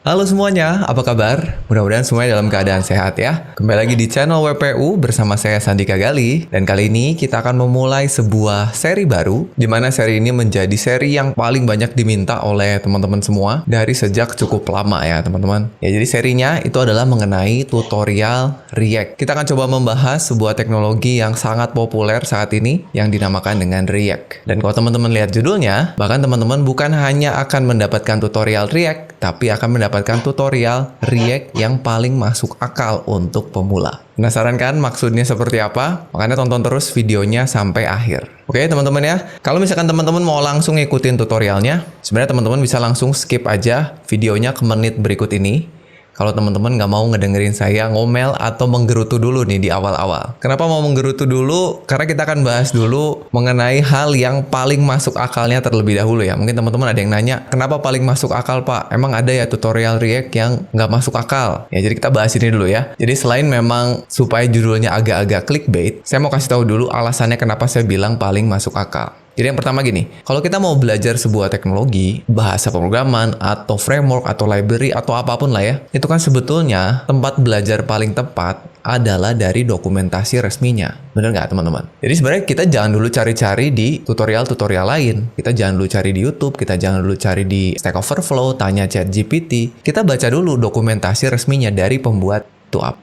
Halo semuanya, apa kabar? Mudah-mudahan semuanya dalam keadaan sehat ya. Kembali lagi di channel WPU bersama saya Sandika Gali. Dan kali ini kita akan memulai sebuah seri baru, di mana seri ini menjadi seri yang paling banyak diminta oleh teman-teman semua dari sejak cukup lama ya teman-teman. Ya, jadi serinya itu adalah mengenai tutorial React. Kita akan coba membahas sebuah teknologi yang sangat populer saat ini yang dinamakan dengan React. Dan kalau teman-teman lihat judulnya, bahkan teman-teman bukan hanya akan mendapatkan tutorial React, tapi akan mendapatkan tutorial React yang paling masuk akal untuk pemula. Penasaran kan maksudnya seperti apa? Makanya tonton terus videonya sampai akhir. Oke teman-teman ya, kalau misalkan teman-teman mau langsung ngikutin tutorialnya, sebenarnya teman-teman bisa langsung skip aja videonya ke menit berikut ini. Kalau teman-teman nggak mau ngedengerin saya ngomel atau menggerutu dulu nih di awal-awal. Kenapa mau menggerutu dulu? Karena kita akan bahas dulu mengenai hal yang paling masuk akalnya terlebih dahulu ya. Mungkin teman-teman ada yang nanya, kenapa paling masuk akal Pak? Emang ada ya tutorial React yang nggak masuk akal? Ya jadi kita bahas ini dulu ya. Jadi selain memang supaya judulnya agak-agak clickbait, saya mau kasih tahu dulu alasannya kenapa saya bilang paling masuk akal. Jadi yang pertama gini, kalau kita mau belajar sebuah teknologi, bahasa pemrograman, atau framework, atau library, atau apapun lah ya, itu kan sebetulnya tempat belajar paling tepat adalah dari dokumentasi resminya. Bener nggak teman-teman? Jadi sebenarnya kita jangan dulu cari-cari di tutorial-tutorial lain. Kita jangan dulu cari di YouTube, kita jangan dulu cari di Stack Overflow, tanya ChatGPT. Kita baca dulu dokumentasi resminya dari pembuat itu apa.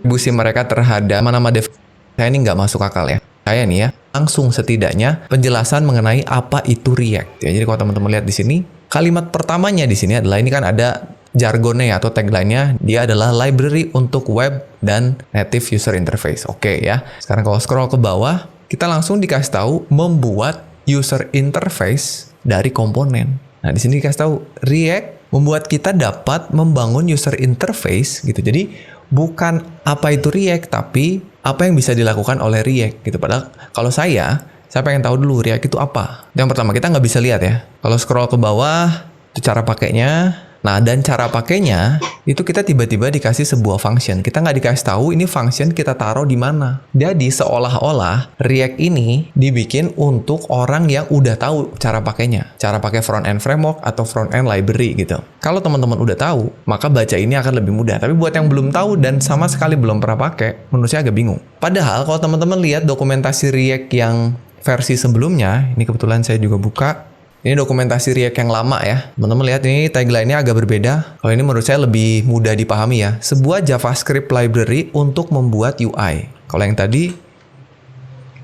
Kontribusi mereka terhadap nama dev saya ini nggak masuk akal ya. Saya nih ya, langsung setidaknya penjelasan mengenai apa itu React. Ya, jadi kalau teman-teman lihat di sini, kalimat pertamanya di sini adalah ini kan ada jargonnya atau tagline-nya, dia adalah library untuk web dan native user interface. Oke ya. Sekarang kalau scroll ke bawah, kita langsung dikasih tahu membuat user interface dari komponen. Nah, di sini dikasih tahu React membuat kita dapat membangun user interface gitu. Jadi bukan apa itu React, tapi apa yang bisa dilakukan oleh React gitu. Padahal kalau saya pengen tahu dulu React itu apa. Yang pertama kita nggak bisa lihat ya. Kalau scroll ke bawah, itu cara pakainya. Nah, dan cara pakainya itu kita tiba-tiba dikasih sebuah function. Kita nggak dikasih tahu ini function kita taruh di mana. Jadi seolah-olah React ini dibikin untuk orang yang udah tahu cara pakainya. Cara pakai front-end framework atau front-end library gitu. Kalau teman-teman udah tahu, maka baca ini akan lebih mudah. Tapi buat yang belum tahu dan sama sekali belum pernah pakai, menurut saya agak bingung. Padahal kalau teman-teman lihat dokumentasi React yang versi sebelumnya, ini kebetulan saya juga buka. Ini dokumentasi React yang lama ya. Teman-teman lihat ini tagline-nya agak berbeda. Kalau ini menurut saya lebih mudah dipahami ya. Sebuah JavaScript library untuk membuat UI. Kalau yang tadi,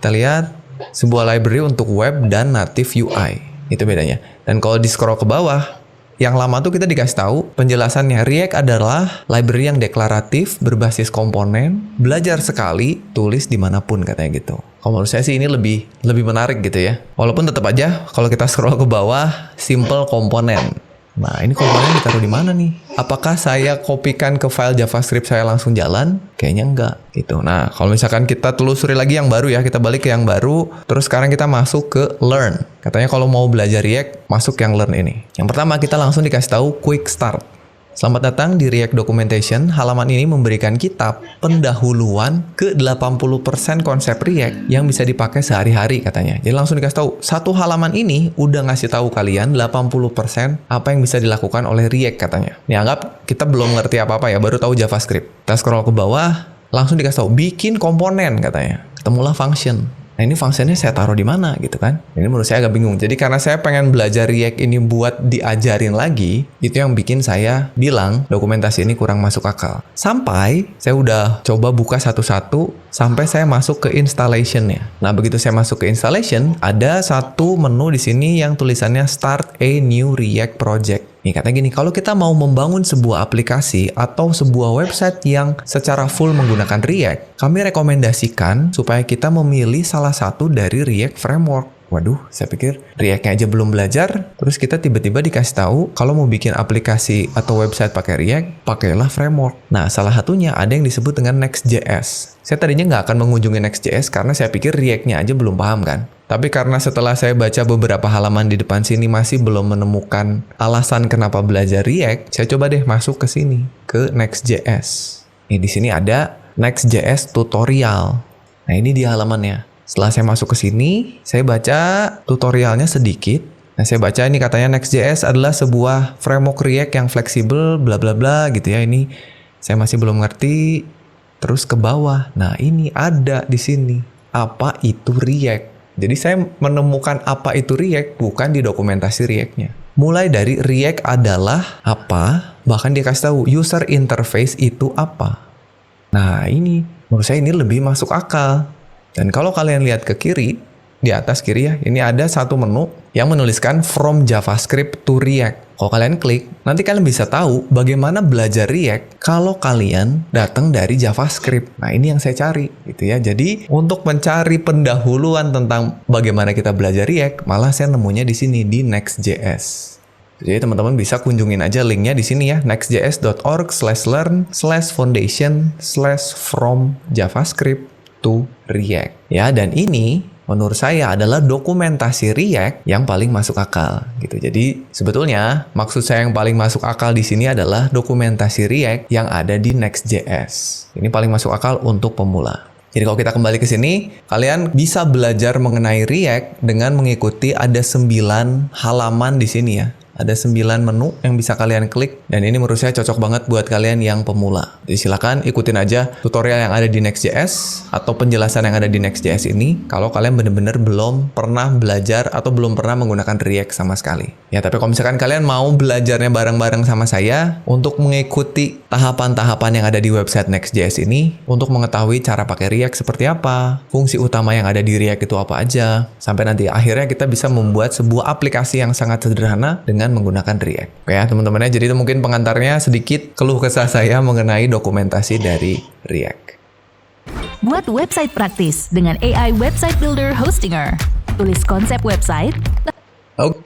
kita lihat sebuah library untuk web dan native UI. Itu bedanya. Dan kalau di scroll ke bawah, yang lama tuh kita dikasih tahu penjelasannya. React adalah library yang deklaratif, berbasis komponen, belajar sekali, tulis dimanapun katanya gitu. Kalau menurut saya sih ini lebih menarik gitu ya. Walaupun tetap aja kalau kita scroll ke bawah, simple komponen. Nah, ini komponen ditaruh di mana nih? Apakah saya kopikan ke file JavaScript saya langsung jalan? Kayaknya enggak gitu. Nah, kalau misalkan kita telusuri lagi yang baru ya, kita balik ke yang baru, terus sekarang kita masuk ke Learn. Katanya kalau mau belajar React, masuk yang Learn ini. Yang pertama kita langsung dikasih tahu Quick Start. Selamat datang di React Documentation. Halaman ini memberikan kita pendahuluan ke 80% konsep React yang bisa dipakai sehari-hari katanya. Jadi langsung dikasih tahu, satu halaman ini udah ngasih tahu kalian 80% apa yang bisa dilakukan oleh React katanya. Nih anggap kita belum ngerti apa-apa ya, baru tahu JavaScript. Kita scroll ke bawah, langsung dikasih tahu bikin komponen katanya. Ketemulah function. Nah ini fungsinya saya taruh di mana gitu kan? Ini menurut saya agak bingung. Jadi karena saya pengen belajar React ini buat diajarin lagi, itu yang bikin saya bilang dokumentasi ini kurang masuk akal. Sampai saya udah coba buka satu-satu, sampai saya masuk ke installation-nya. Nah begitu saya masuk ke installation, ada satu menu di sini yang tulisannya Start a New React Project. Nih katanya gini, kalau kita mau membangun sebuah aplikasi atau sebuah website yang secara full menggunakan React, kami rekomendasikan supaya kita memilih salah satu dari React Framework. Waduh, saya pikir React-nya aja belum belajar, terus kita tiba-tiba dikasih tahu kalau mau bikin aplikasi atau website pakai React, pakailah framework. Nah, salah satunya ada yang disebut dengan Next.js. Saya tadinya nggak akan mengunjungi Next.js karena saya pikir React-nya aja belum paham kan. Tapi karena setelah saya baca beberapa halaman di depan sini masih belum menemukan alasan kenapa belajar React, saya coba deh masuk ke sini, ke Next.js. Nih, di sini ada Next.js tutorial. Nah, ini dia halamannya. Setelah saya masuk ke sini, saya baca tutorialnya sedikit. Nah, saya baca ini katanya Next.js adalah sebuah framework React yang fleksibel, bla bla bla gitu ya. Ini saya masih belum ngerti. Terus ke bawah. Nah, ini ada di sini. Apa itu React? Jadi saya menemukan apa itu React bukan di dokumentasi React-nya. Mulai dari React adalah apa, bahkan dia kasih tahu user interface itu apa. Nah, ini menurut saya ini lebih masuk akal. Dan kalau kalian lihat ke kiri, di atas kiri ya, ini ada satu menu yang menuliskan from JavaScript to React. Kalau kalian klik, nanti kalian bisa tahu bagaimana belajar React kalau kalian datang dari JavaScript. Nah, ini yang saya cari gitu ya. Jadi, untuk mencari pendahuluan tentang bagaimana kita belajar React, malah saya nemunya di sini di Next.js. Jadi teman-teman bisa kunjungin aja linknya di sini ya, nextjs.org/learn/foundation/from JavaScript to React. Ya, dan ini menurut saya adalah dokumentasi React yang paling masuk akal gitu. Jadi sebetulnya maksud saya yang paling masuk akal di sini adalah dokumentasi React yang ada di Next.js. Ini paling masuk akal untuk pemula. Jadi kalau kita kembali ke sini, kalian bisa belajar mengenai React dengan mengikuti ada 9 halaman di sini ya. Ada 9 menu yang bisa kalian klik, dan ini menurut saya cocok banget buat kalian yang pemula. Jadi silakan ikutin aja tutorial yang ada di Next.js atau penjelasan yang ada di Next.js ini kalau kalian bener-bener belum pernah belajar atau belum pernah menggunakan React sama sekali. Ya, tapi kalau misalkan kalian mau belajarnya bareng-bareng sama saya untuk mengikuti tahapan-tahapan yang ada di website Next.js ini, untuk mengetahui cara pakai React seperti apa, fungsi utama yang ada di React itu apa aja, sampai nanti akhirnya kita bisa membuat sebuah aplikasi yang sangat sederhana dengan menggunakan React. Oke ya teman-teman ya, jadi itu mungkin pengantarnya sedikit keluh kesah saya mengenai dokumentasi dari React. Buat website praktis dengan AI Website Builder Hostinger. Tulis konsep website. Oke,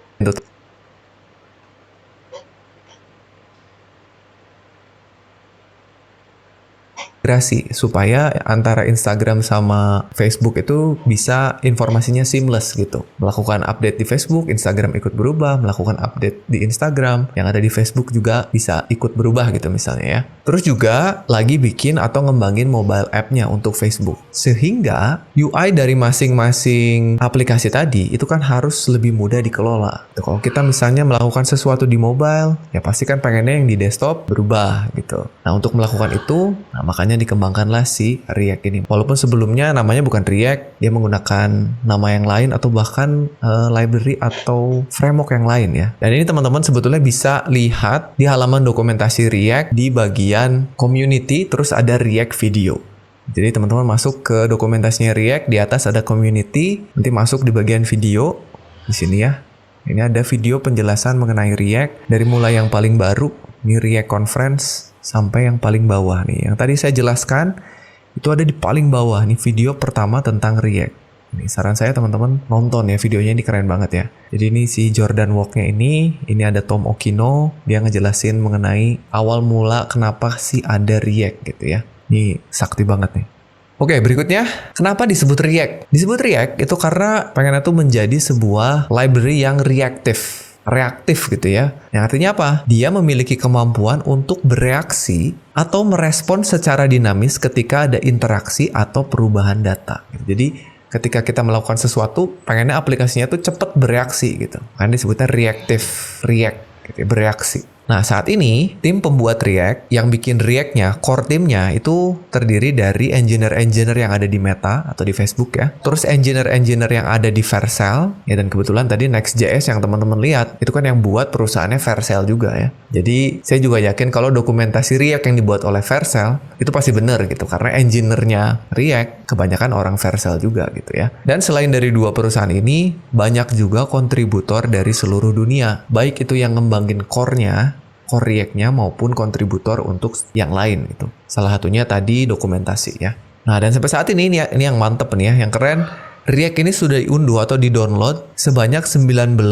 integrasi supaya antara Instagram sama Facebook itu bisa informasinya seamless gitu. Melakukan update di Facebook, Instagram ikut berubah, melakukan update di Instagram, yang ada di Facebook juga bisa ikut berubah gitu misalnya ya. Terus juga lagi bikin atau ngembangin mobile app-nya untuk Facebook. Sehingga UI dari masing-masing aplikasi tadi itu kan harus lebih mudah dikelola. Kalau kita misalnya melakukan sesuatu di mobile, ya pasti kan pengennya yang di desktop berubah gitu. Nah, untuk melakukan itu, makanya dikembangkanlah si React ini. Walaupun sebelumnya namanya bukan React, dia menggunakan nama yang lain atau bahkan library atau framework yang lain ya. Dan ini teman-teman sebetulnya bisa lihat di halaman dokumentasi React di bagian community, terus ada React video. Jadi teman-teman masuk ke dokumentasinya React, di atas ada community, nanti masuk di bagian video di sini ya. Ini ada video penjelasan mengenai React dari mulai yang paling baru, ini React Conference, sampai yang paling bawah nih. Yang tadi saya jelaskan itu ada di paling bawah nih, video pertama tentang React. Ini saran saya teman-teman nonton ya, videonya ini keren banget ya. Jadi ini si Jordan Walk-nya ini ada Tom Okino, dia ngejelasin mengenai awal mula kenapa sih ada React gitu ya. Ini sakti banget nih. Oke, berikutnya, kenapa disebut React? Disebut React itu karena pengennya tuh menjadi sebuah library yang reaktif gitu ya. Yang artinya apa? Dia memiliki kemampuan untuk bereaksi atau merespon secara dinamis ketika ada interaksi atau perubahan data. Jadi, ketika kita melakukan sesuatu, pengennya aplikasinya tuh cepat bereaksi gitu. Kan disebutnya React, gitu, bereaksi. Nah, saat ini, tim pembuat React yang bikin React-nya, core timnya itu terdiri dari engineer-engineer yang ada di Meta atau di Facebook ya. Terus engineer-engineer yang ada di Vercel, ya, dan kebetulan tadi Next.js yang teman-teman lihat, itu kan yang buat perusahaannya Vercel juga ya. Jadi, saya juga yakin kalau dokumentasi React yang dibuat oleh Vercel, itu pasti benar gitu. Karena engineer-nya React, kebanyakan orang Vercel juga gitu ya. Dan selain dari dua perusahaan ini, banyak juga kontributor dari seluruh dunia. Baik itu yang ngembangin core-nya, core React-nya maupun kontributor untuk yang lain gitu. Salah satunya tadi dokumentasi ya. Nah, dan sampai saat ini yang mantep nih ya, yang keren, React ini sudah diunduh atau di-download sebanyak 19,3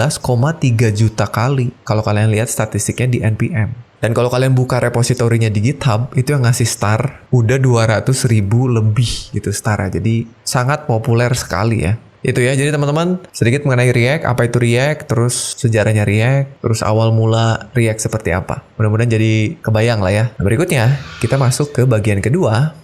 juta kali. Kalau kalian lihat statistiknya di NPM. Dan kalau kalian buka repositorinya di GitHub, itu yang ngasih star udah 200.000 lebih gitu star. Jadi sangat populer sekali ya. Itu ya, jadi teman-teman sedikit mengenai React, apa itu React, terus sejarahnya React, terus awal mula React seperti apa. Mudah-mudahan jadi kebayang lah ya. Nah, berikutnya kita masuk ke bagian kedua.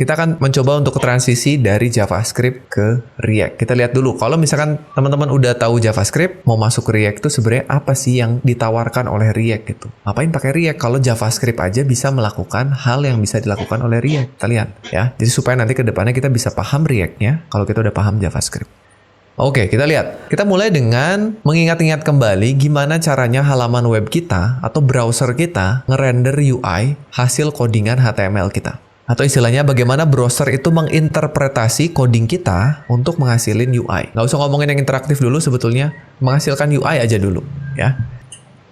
kita akan mencoba untuk transisi dari JavaScript ke React. Kita lihat dulu, kalau misalkan teman-teman udah tahu JavaScript, mau masuk ke React itu sebenarnya apa sih yang ditawarkan oleh React gitu. Ngapain pakai React kalau JavaScript aja bisa melakukan hal yang bisa dilakukan oleh React. Kita lihat ya. Jadi supaya nanti ke depannya kita bisa paham React-nya kalau kita udah paham JavaScript. Oke, kita lihat. Kita mulai dengan mengingat-ingat kembali gimana caranya halaman web kita atau browser kita ngerender UI hasil codingan HTML kita. Atau istilahnya bagaimana browser itu menginterpretasi coding kita untuk menghasilin UI. Nggak usah ngomongin yang interaktif dulu sebetulnya, menghasilkan UI aja dulu ya.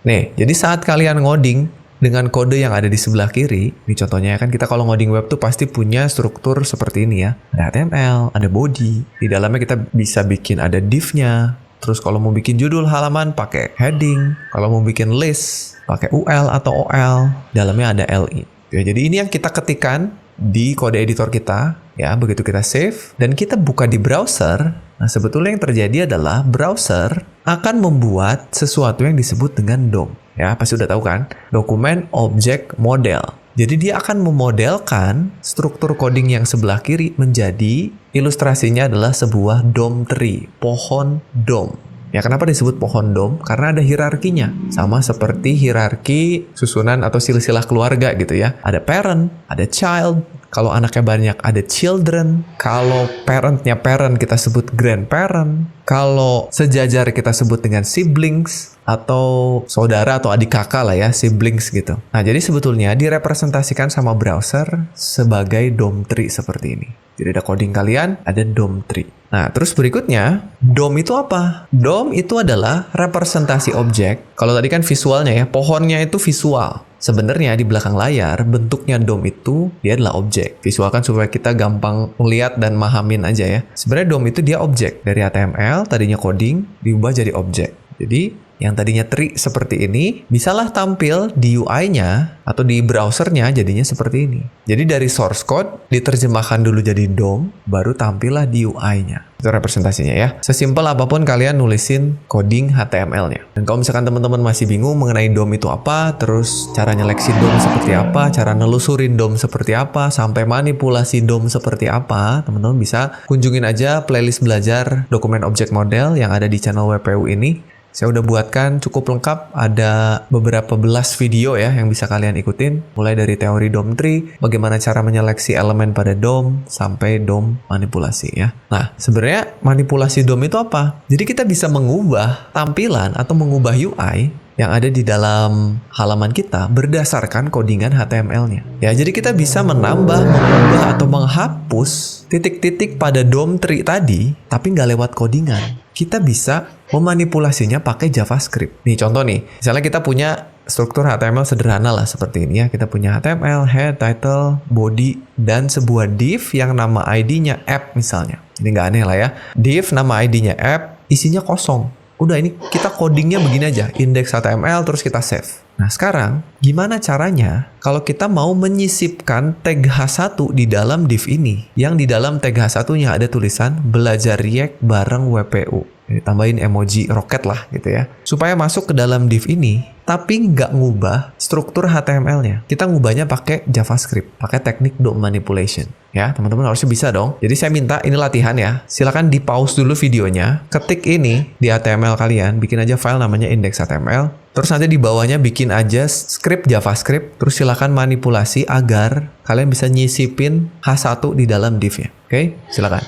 Nih, jadi saat kalian ngoding dengan kode yang ada di sebelah kiri, ini contohnya kan kita kalau ngoding web tuh pasti punya struktur seperti ini ya. Ada HTML, ada body, di dalamnya kita bisa bikin ada div-nya. Terus kalau mau bikin judul halaman pakai heading, kalau mau bikin list pakai UL atau OL, dalamnya ada LI. Ya, jadi ini yang kita ketikkan di kode editor kita, ya, begitu kita save, dan kita buka di browser, nah sebetulnya yang terjadi adalah browser akan membuat sesuatu yang disebut dengan DOM. Ya, pasti udah tahu kan? Dokumen Object Model. Jadi dia akan memodelkan struktur coding yang sebelah kiri menjadi ilustrasinya adalah sebuah DOM tree, pohon DOM. Ya, kenapa disebut pohon DOM? Karena ada hierarkinya. Sama seperti hierarki susunan atau silsilah keluarga gitu ya. Ada parent, ada child. Kalau anaknya banyak ada children. Kalau parentnya parent kita sebut grandparent. Kalau sejajar kita sebut dengan siblings. Atau saudara atau adik kakak lah ya, siblings gitu. Nah, jadi sebetulnya direpresentasikan sama browser sebagai DOM tree seperti ini. Jadi ada coding kalian, ada DOM tree. Nah, terus berikutnya, DOM itu apa? DOM itu adalah representasi objek. Kalau tadi kan visualnya ya, pohonnya itu visual. Sebenarnya di belakang layar, bentuknya DOM itu dia adalah objek. Visual kan supaya kita gampang melihat dan mahamin aja ya. Sebenarnya DOM itu dia objek. Dari HTML, tadinya coding, diubah jadi objek. Jadi, yang tadinya tree seperti ini, bisalah tampil di UI-nya atau di browsernya jadinya seperti ini. Jadi dari source code, diterjemahkan dulu jadi DOM, baru tampillah di UI-nya. Itu representasinya ya. Sesimpel apapun kalian nulisin coding HTML-nya. Dan kalau misalkan teman-teman masih bingung mengenai DOM itu apa, terus cara nyeleksi DOM seperti apa, cara nelusurin DOM seperti apa, sampai manipulasi DOM seperti apa, teman-teman bisa kunjungin aja playlist belajar dokumen object model yang ada di channel WPU ini. Saya udah buatkan cukup lengkap, ada beberapa belas video ya yang bisa kalian ikutin. Mulai dari teori DOM tree, bagaimana cara menyeleksi elemen pada DOM, sampai DOM manipulasi ya. Nah, sebenarnya manipulasi DOM itu apa? Jadi kita bisa mengubah tampilan atau mengubah UI yang ada di dalam halaman kita berdasarkan codingan HTML-nya. Ya, jadi kita bisa menambah, mengubah, atau menghapus titik-titik pada DOM tree tadi, tapi nggak lewat codingan. Kita bisa memanipulasinya pakai JavaScript. Nih contoh nih, misalnya kita punya struktur HTML sederhana lah seperti ini ya. Kita punya HTML, head, title, body, dan sebuah div yang nama ID-nya app misalnya. Ini nggak aneh lah ya. Div nama ID-nya app, isinya kosong. Udah, ini kita codingnya begini aja, index HTML terus kita save. Nah sekarang, gimana caranya kalau kita mau menyisipkan tag H1 di dalam div ini, yang di dalam tag H1-nya ada tulisan belajar React bareng WPU. Jadi tambahin emoji roket lah gitu ya. Supaya masuk ke dalam div ini, tapi nggak ngubah struktur HTML-nya. Kita ngubahnya pakai JavaScript, pakai teknik DOM manipulation. Ya, teman-teman harusnya bisa dong. Jadi saya minta, ini latihan ya. Silakan di pause dulu videonya, ketik ini di HTML kalian, bikin aja file namanya index.html. Terus nanti di bawahnya bikin aja script JavaScript, terus silakan manipulasi agar kalian bisa nyisipin H1 di dalam div-nya. Oke, silakan.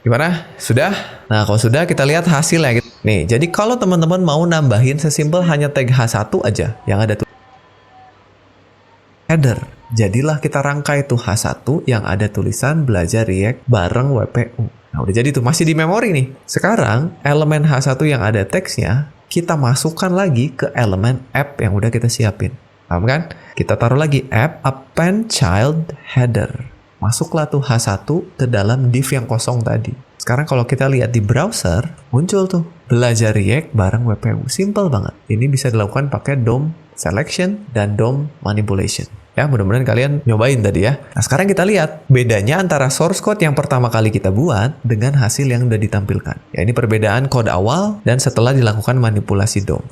Gimana? Sudah? Nah, kalau sudah kita lihat hasilnya. Nih, jadi kalau teman-teman mau nambahin sesimpel hanya tag H1 aja yang ada tuh header. Jadilah kita rangkai tuh H1 yang ada tulisan belajar React bareng WPU. Nah, udah jadi tuh, masih di memori nih. Sekarang, elemen H1 yang ada teksnya, kita masukkan lagi ke elemen app yang udah kita siapin. Paham kan? Kita taruh lagi app append child header. Masuklah tuh H1 ke dalam div yang kosong tadi. Sekarang kalau kita lihat di browser, muncul tuh belajar React bareng WPU. Simple banget. Ini bisa dilakukan pakai DOM selection dan DOM manipulation. Ya, mudah-mudahan kalian nyobain tadi ya. Nah, sekarang kita lihat bedanya antara source code yang pertama kali kita buat dengan hasil yang udah ditampilkan. Ya, ini perbedaan kode awal dan setelah dilakukan manipulasi DOM.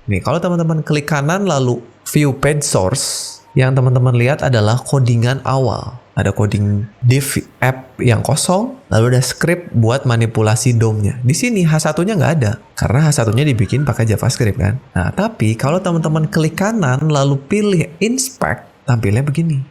Nih, kalau teman-teman klik kanan lalu view page source, yang teman-teman lihat adalah codingan awal. Ada coding div app yang kosong, lalu ada script buat manipulasi DOM-nya. Di sini H1-nya nggak ada, karena H1-nya dibikin pakai JavaScript kan. Nah, tapi kalau teman-teman klik kanan lalu pilih inspect, tampilnya begini.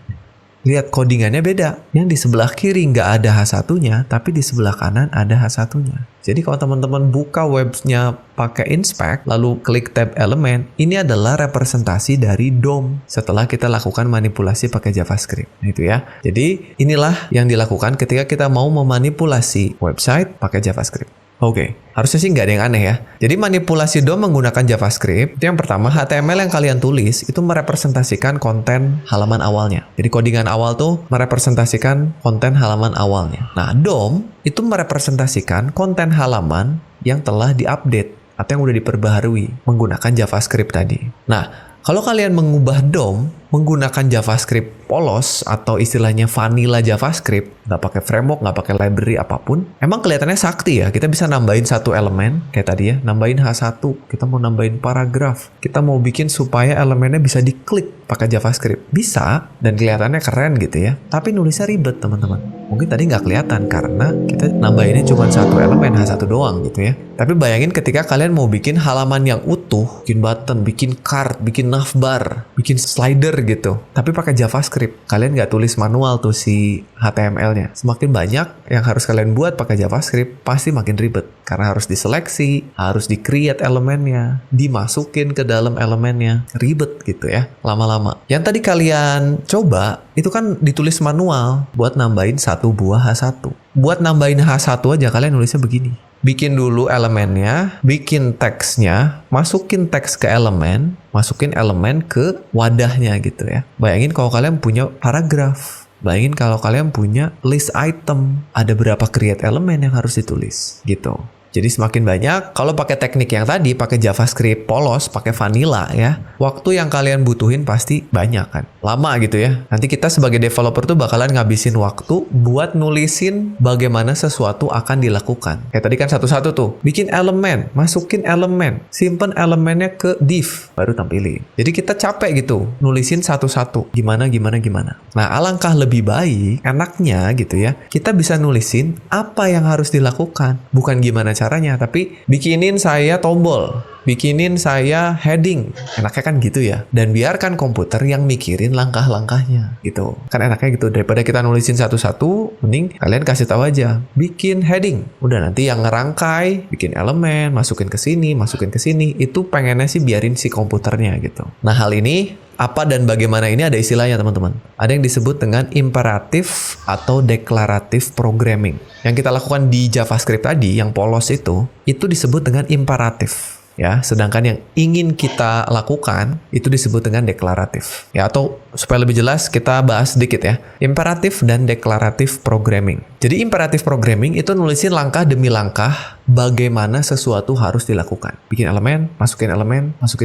Lihat codingannya beda. Yang di sebelah kiri nggak ada H1-nya, tapi di sebelah kanan ada H1-nya. Jadi kalau teman-teman buka webnya pakai inspect, lalu klik tab elemen, ini adalah representasi dari DOM setelah kita lakukan manipulasi pakai JavaScript. Itu ya. Jadi inilah yang dilakukan ketika kita mau memanipulasi website pakai JavaScript. Oke, harusnya sih nggak ada yang aneh ya. Jadi manipulasi DOM menggunakan JavaScript, itu yang pertama, HTML yang kalian tulis itu merepresentasikan konten halaman awalnya. Jadi codingan awal tuh merepresentasikan konten halaman awalnya. Nah, DOM itu merepresentasikan konten halaman yang telah diupdate atau yang udah diperbaharui menggunakan JavaScript tadi. Nah, kalau kalian mengubah DOM menggunakan JavaScript polos atau istilahnya vanilla JavaScript, nggak pakai framework, nggak pakai library apapun, emang kelihatannya sakti ya. Kita bisa nambahin satu elemen, kayak tadi ya, nambahin H1, kita mau nambahin paragraf, kita mau bikin supaya elemennya bisa diklik pakai JavaScript. Bisa, dan kelihatannya keren gitu ya. Tapi nulisnya ribet, teman-teman. Mungkin tadi nggak kelihatan karena kita nambahinnya cuma satu elemen, H1 doang gitu ya. Tapi bayangin ketika kalian mau bikin halaman yang utuh, bikin button, bikin card, bikin navbar, bikin slider gitu. Tapi pakai JavaScript. Kalian nggak tulis manual tuh si HTML-nya. Semakin banyak yang harus kalian buat pakai JavaScript, pasti makin ribet. Karena harus diseleksi, harus di-create elemennya, dimasukin ke dalam elemennya. Ribet gitu ya, lama-lama. Yang tadi kalian coba, itu kan ditulis manual buat nambahin satu buah H1. Buat nambahin H1 aja kalian nulisnya begini. Bikin dulu elemennya, bikin teksnya, masukin teks ke elemen, masukin elemen ke wadahnya gitu ya. Bayangin kalau kalian punya paragraf. Bayangin kalau kalian punya list item. Ada berapa create elemen yang harus ditulis gitu. Jadi semakin banyak, kalau pakai teknik yang tadi, pakai JavaScript polos, pakai vanilla ya, waktu yang kalian butuhin pasti banyak kan. Lama gitu ya. Nanti kita sebagai developer tuh bakalan ngabisin waktu buat nulisin bagaimana sesuatu akan dilakukan. Kayak tadi kan satu-satu tuh. Bikin elemen, masukin elemen, simpen elemennya ke div, baru tampilin. Jadi kita capek gitu, nulisin satu-satu. Gimana. Nah, alangkah lebih baik, enaknya gitu ya, kita bisa nulisin apa yang harus dilakukan. Bukan gimana caranya, tapi bikinin saya tombol, bikinin saya heading. Enaknya kan gitu ya. Dan biarkan komputer yang mikirin langkah-langkahnya gitu. Kan enaknya gitu. Daripada kita nulisin satu-satu, mending kalian kasih tahu aja. Bikin heading. Udah nanti yang ngerangkai, bikin elemen, masukin ke sini, itu pengennya sih biarin si komputernya gitu. Nah, hal ini apa dan bagaimana ini ada istilahnya teman-teman. Ada yang disebut dengan imperatif atau deklaratif programming. Yang kita lakukan di JavaScript tadi, yang polos itu disebut dengan imperatif. Ya, sedangkan yang ingin kita lakukan itu disebut dengan deklaratif. Ya, atau supaya lebih jelas kita bahas sedikit ya. Imperatif dan deklaratif programming. Jadi imperatif programming itu nulisin langkah demi langkah bagaimana sesuatu harus dilakukan. Bikin elemen, masukin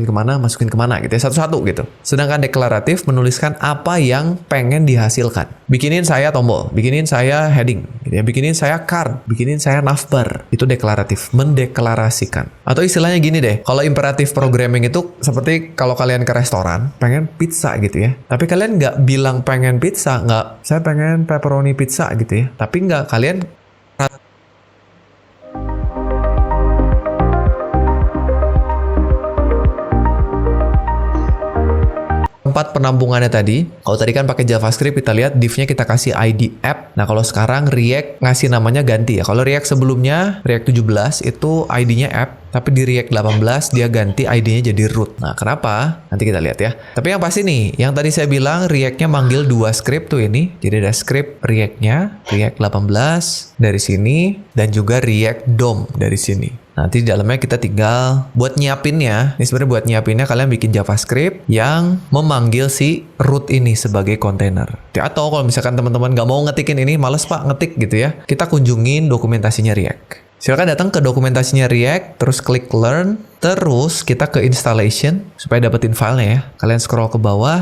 kemana gitu ya, satu-satu gitu. Sedangkan deklaratif menuliskan apa yang pengen dihasilkan. Bikinin saya tombol, bikinin saya heading, gitu ya, bikinin saya card, bikinin saya navbar. Itu deklaratif, mendeklarasikan. Atau istilahnya gini deh, kalau imperatif programming itu seperti kalau kalian ke restoran, pengen pizza gitu ya. Tapi kalian nggak bilang pengen pizza, nggak, saya pengen pepperoni pizza gitu ya. Tapi nggak, kalian tempat penampungannya tadi. Kalau tadi kan pakai JavaScript, kita lihat div-nya kita kasih ID app. Nah, kalau sekarang React ngasih namanya ganti ya. Kalau React sebelumnya, React 17 itu ID-nya app. Tapi di React 18 dia ganti ID-nya jadi root. Nah, kenapa? Nanti kita lihat ya. Tapi yang pasti nih, yang tadi saya bilang React-nya manggil dua script tuh ini. Jadi ada script React-nya, React 18 dari sini, dan juga React DOM dari sini. Nanti di dalamnya kita tinggal buat nyiapinnya. Ini sebenarnya buat nyiapinnya kalian bikin JavaScript yang memanggil si root ini sebagai kontainer. Atau kalau misalkan teman-teman nggak mau ngetikin ini, males pak ngetik gitu ya, kita kunjungin dokumentasinya React. Silakan datang ke dokumentasinya React, terus klik Learn, terus kita ke Installation supaya dapetin filenya ya. Kalian scroll ke bawah,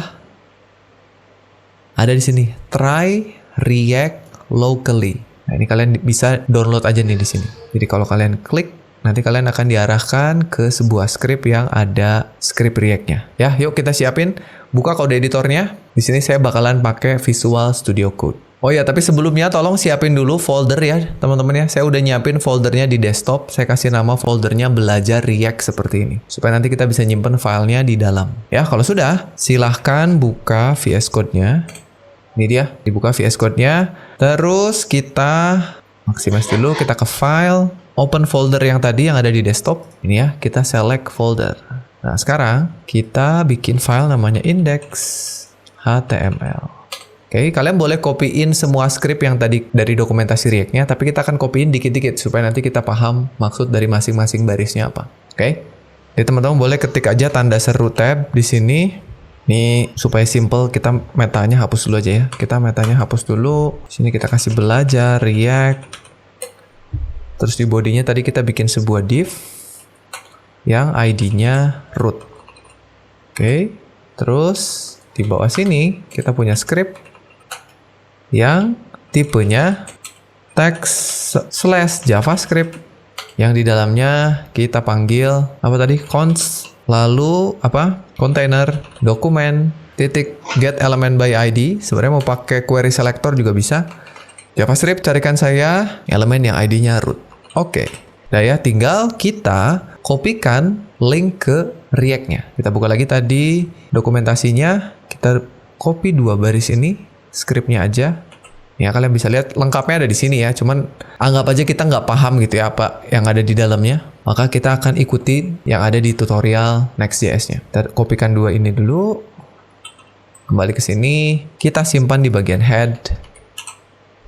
ada di sini Try React Locally. Nah, ini kalian bisa download aja nih di sini. Jadi kalau kalian klik nanti kalian akan diarahkan ke sebuah script yang ada script React-nya. Ya, yuk kita siapin. Buka kode editornya. Di sini saya bakalan pakai Visual Studio Code. Oh ya, tapi sebelumnya tolong siapin dulu folder ya, teman-teman ya. Saya udah nyiapin foldernya di desktop. Saya kasih nama foldernya belajar React seperti ini. Supaya nanti kita bisa nyimpen filenya di dalam. Ya, kalau sudah, silahkan buka VS Code-nya. Ini dia, dibuka VS Code-nya. Terus kita maximize dulu, kita ke file. Open folder yang tadi yang ada di desktop. Ini ya, kita select folder. Nah, sekarang kita bikin file namanya index.html. Oke, kalian boleh copyin semua script yang tadi dari dokumentasi React-nya, tapi kita akan copyin dikit-dikit supaya nanti kita paham maksud dari masing-masing barisnya apa. Oke? Jadi teman-teman boleh ketik aja tanda seru tab di sini. Ini supaya simple, kita metanya hapus dulu aja ya. Kita metanya hapus dulu. Sini kita kasih belajar React. Terus di bodinya tadi kita bikin sebuah div yang ID-nya root. Oke. Terus di bawah sini kita punya script yang tipenya text/JavaScript yang di dalamnya kita panggil apa tadi, const, lalu apa, container dokumen titik get element by ID. Sebenarnya mau pakai query selector juga bisa. JavaScript carikan saya elemen yang ID-nya root. Oke, nah ya, tinggal kita kopikan link ke React-nya. Kita buka lagi tadi dokumentasinya, kita copy 2 baris ini, script-nya aja. Ya, kalian bisa lihat lengkapnya ada di sini ya. Cuman anggap aja kita nggak paham gitu ya apa yang ada di dalamnya. Maka kita akan ikuti yang ada di tutorial Next.js-nya. Kita kopikan 2 ini dulu. Kembali ke sini, kita simpan di bagian head.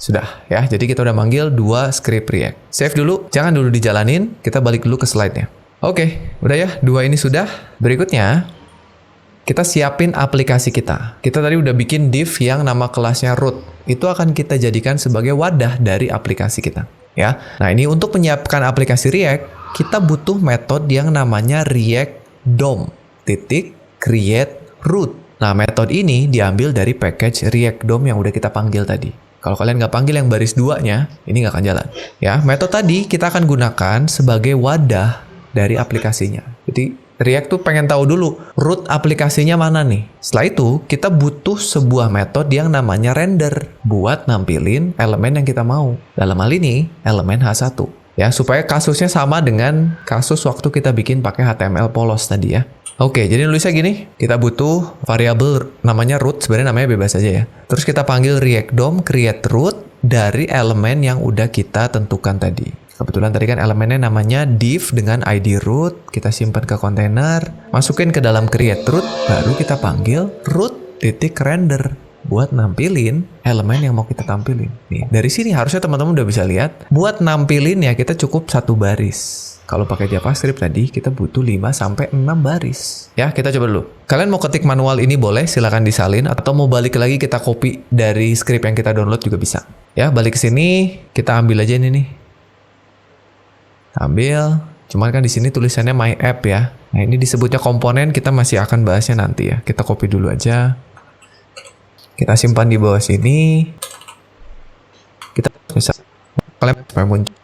Sudah ya, jadi kita udah manggil 2 script React. Save dulu, jangan dulu dijalanin. Kita balik dulu ke slide-nya. Oke, udah ya, 2 ini sudah. Berikutnya, kita siapin aplikasi kita. Kita tadi udah bikin div yang nama kelasnya root. Itu akan kita jadikan sebagai wadah dari aplikasi kita. Ya, nah ini untuk menyiapkan aplikasi React, kita butuh metode yang namanya React DOM .create root. Nah, metode ini diambil dari package React DOM yang udah kita panggil tadi. Kalau kalian nggak panggil yang baris 2-nya, ini nggak akan jalan. Ya, metode tadi kita akan gunakan sebagai wadah dari aplikasinya. Jadi React tuh pengen tahu dulu root aplikasinya mana nih. Setelah itu kita butuh sebuah metode yang namanya render buat nampilin elemen yang kita mau. Dalam hal ini elemen H1. Ya, supaya kasusnya sama dengan kasus waktu kita bikin pakai HTML polos tadi ya. Oke, jadi nulisnya gini, kita butuh variabel namanya root, sebenarnya namanya bebas aja ya. Terus kita panggil React DOM create root dari elemen yang udah kita tentukan tadi. Kebetulan tadi kan elemennya namanya div dengan ID root, kita simpan ke kontainer, masukin ke dalam create root, baru kita panggil root.render buat nampilin elemen yang mau kita tampilin. Nih, dari sini harusnya teman-teman udah bisa lihat, buat nampilin ya kita cukup 1 baris. Kalau pakai JavaScript tadi, kita butuh 5-6 baris. Ya, kita coba dulu. Kalian mau ketik manual ini boleh, silakan disalin. Atau mau balik lagi kita copy dari script yang kita download juga bisa. Ya, balik ke sini, kita ambil aja ini nih. Ambil. Cuman kan di sini tulisannya my app ya. Nah, ini disebutnya komponen, kita masih akan bahasnya nanti ya. Kita copy dulu aja. Kita simpan di bawah sini. Kita bisa kalian muncul